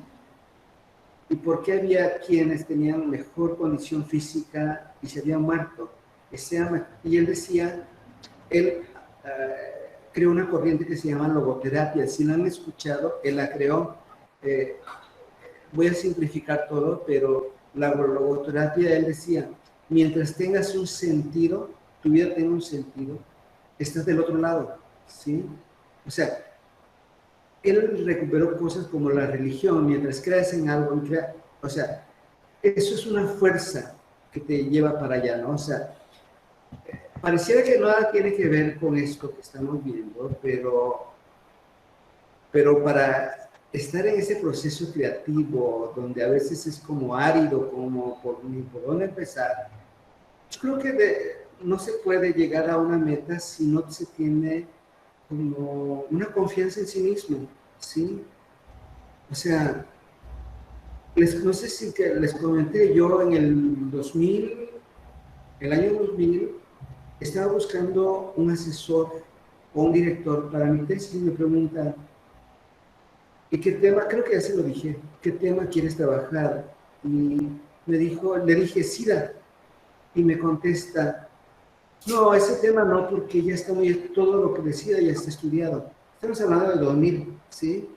¿Y por qué había quienes tenían mejor condición física y se habían muerto? Y él decía, él creó una corriente que se llama logoterapia. Si la han escuchado, él la creó. Voy a simplificar todo, pero la logoterapia, él decía, mientras tengas un sentido, tu vida tenga un sentido, estás del otro lado, ¿sí? O sea, él recuperó cosas como la religión, mientras creas en algo, o sea, eso es una fuerza que te lleva para allá, ¿no? O sea, pareciera que nada tiene que ver con esto que estamos viendo, pero para estar en ese proceso creativo, donde a veces es como árido, como ni por dónde empezar, yo creo que no se puede llegar a una meta si no se tiene como una confianza en sí mismo, ¿sí? O sea, no sé si que les comenté, yo en el 2000, el año 2000, estaba buscando un asesor o un director para mi tesis y me preguntan, ¿y qué tema? Creo que ya se lo dije, ¿qué tema quieres trabajar? Y le dije, SIDA, y me contesta, no, ese tema no, porque ya está todo lo que decida ya está estudiado. Estamos hablando de 2000, ¿sí?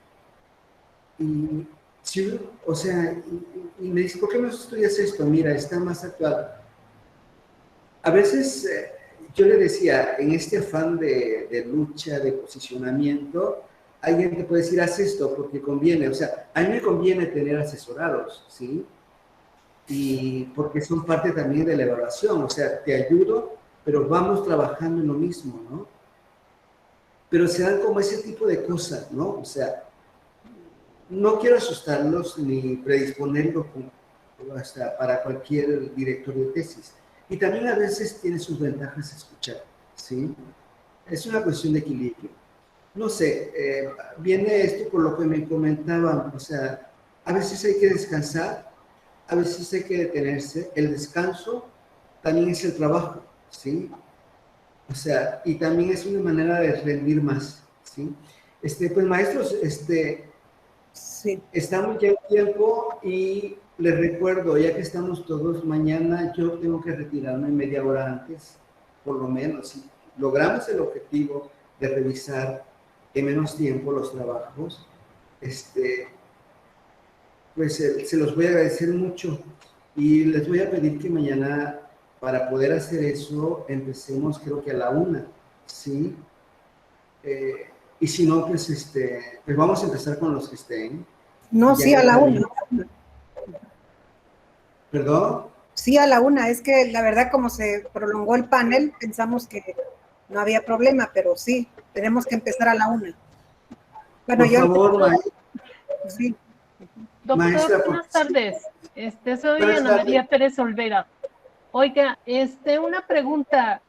Y, sí, o sea, y me dice, ¿por qué no estudias esto? Mira, está más actual. A veces yo le decía, en este afán de lucha, de posicionamiento, alguien te puede decir, haz esto porque conviene. O sea, a mí me conviene tener asesorados, ¿sí? Y porque son parte también de la evaluación. O sea, te ayudo, pero vamos trabajando en lo mismo, ¿no? Pero se dan como ese tipo de cosas, ¿no? O sea, no quiero asustarlos ni predisponerlos hasta para cualquier director de tesis. Y también a veces tiene sus ventajas escuchar, ¿sí? Es una cuestión de equilibrio. No sé, viene esto por lo que me comentaban, o sea, a veces hay que descansar, a veces hay que detenerse. El descanso también es el trabajo, ¿sí? O sea, y también es una manera de rendir más, ¿sí? Pues maestros, Sí. estamos ya en tiempo y les recuerdo, ya que estamos todos, mañana yo tengo que retirarme media hora antes, por lo menos. Si logramos el objetivo de revisar en menos tiempo los trabajos, pues se los voy a agradecer mucho y les voy a pedir que mañana, para poder hacer eso, empecemos creo que a la 1, ¿sí? Y si no, pues, pues vamos a empezar con los que estén. No, Ya sí, a la también, 1. ¿perdón? Sí, a la 1. Es que la verdad, como se prolongó el panel, pensamos que no había problema, pero sí, tenemos que empezar a la 1. Bueno, Por favor, sí. maestra, Doctor, buenas tardes. Soy buenas Ana tardes. María Pérez Olvera. Oiga, una pregunta.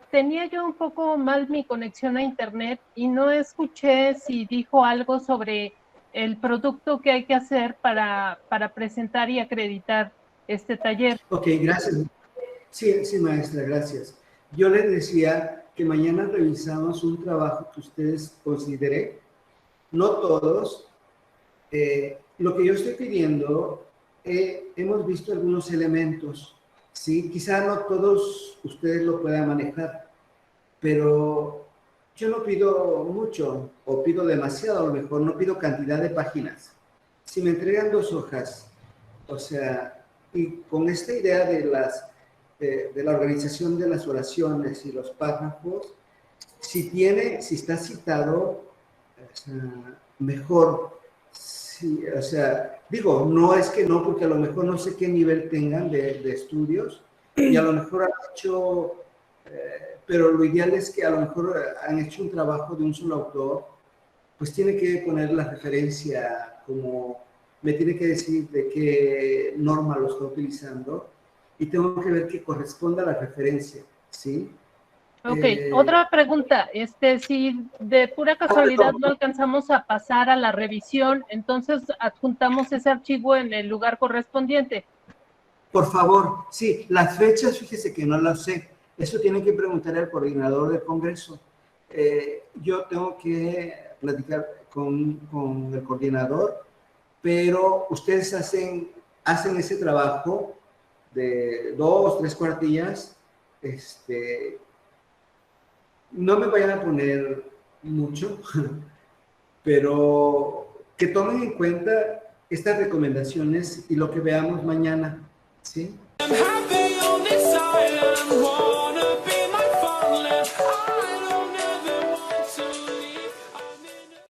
Tenía yo un poco mal mi conexión a internet y no escuché si dijo algo sobre el producto que hay que hacer para presentar y acreditar este taller. Ok, gracias. Sí, sí, maestra, gracias. Yo les decía que mañana revisamos un trabajo que ustedes consideren, no todos. Lo que yo estoy pidiendo, hemos visto algunos elementos, ¿sí? Quizá no todos ustedes lo puedan manejar, pero yo no pido mucho o pido demasiado, a lo mejor no pido cantidad de páginas. Si me entregan 2 hojas, o sea, y con esta idea de la organización de las oraciones y los párrafos, si está citado, o sea, mejor. Sí, o sea, digo, no es que no, porque a lo mejor no sé qué nivel tengan de estudios y a lo mejor han hecho, pero lo ideal es que a lo mejor han hecho un trabajo de un solo autor, pues tiene que poner la referencia, como me tiene que decir de qué norma lo está utilizando y tengo que ver que corresponda a la referencia, ¿sí? Ok, otra pregunta. Si de pura casualidad no alcanzamos a pasar a la revisión, entonces adjuntamos ese archivo en el lugar correspondiente. Por favor, sí, las fechas, fíjese que no las sé. Eso tiene que preguntar al coordinador del Congreso. Yo tengo que platicar con el coordinador, pero ustedes hacen ese trabajo de 2, 3 cuartillas. No me vayan a poner mucho, pero que tomen en cuenta estas recomendaciones y lo que veamos mañana, ¿sí? I'm happy on this island.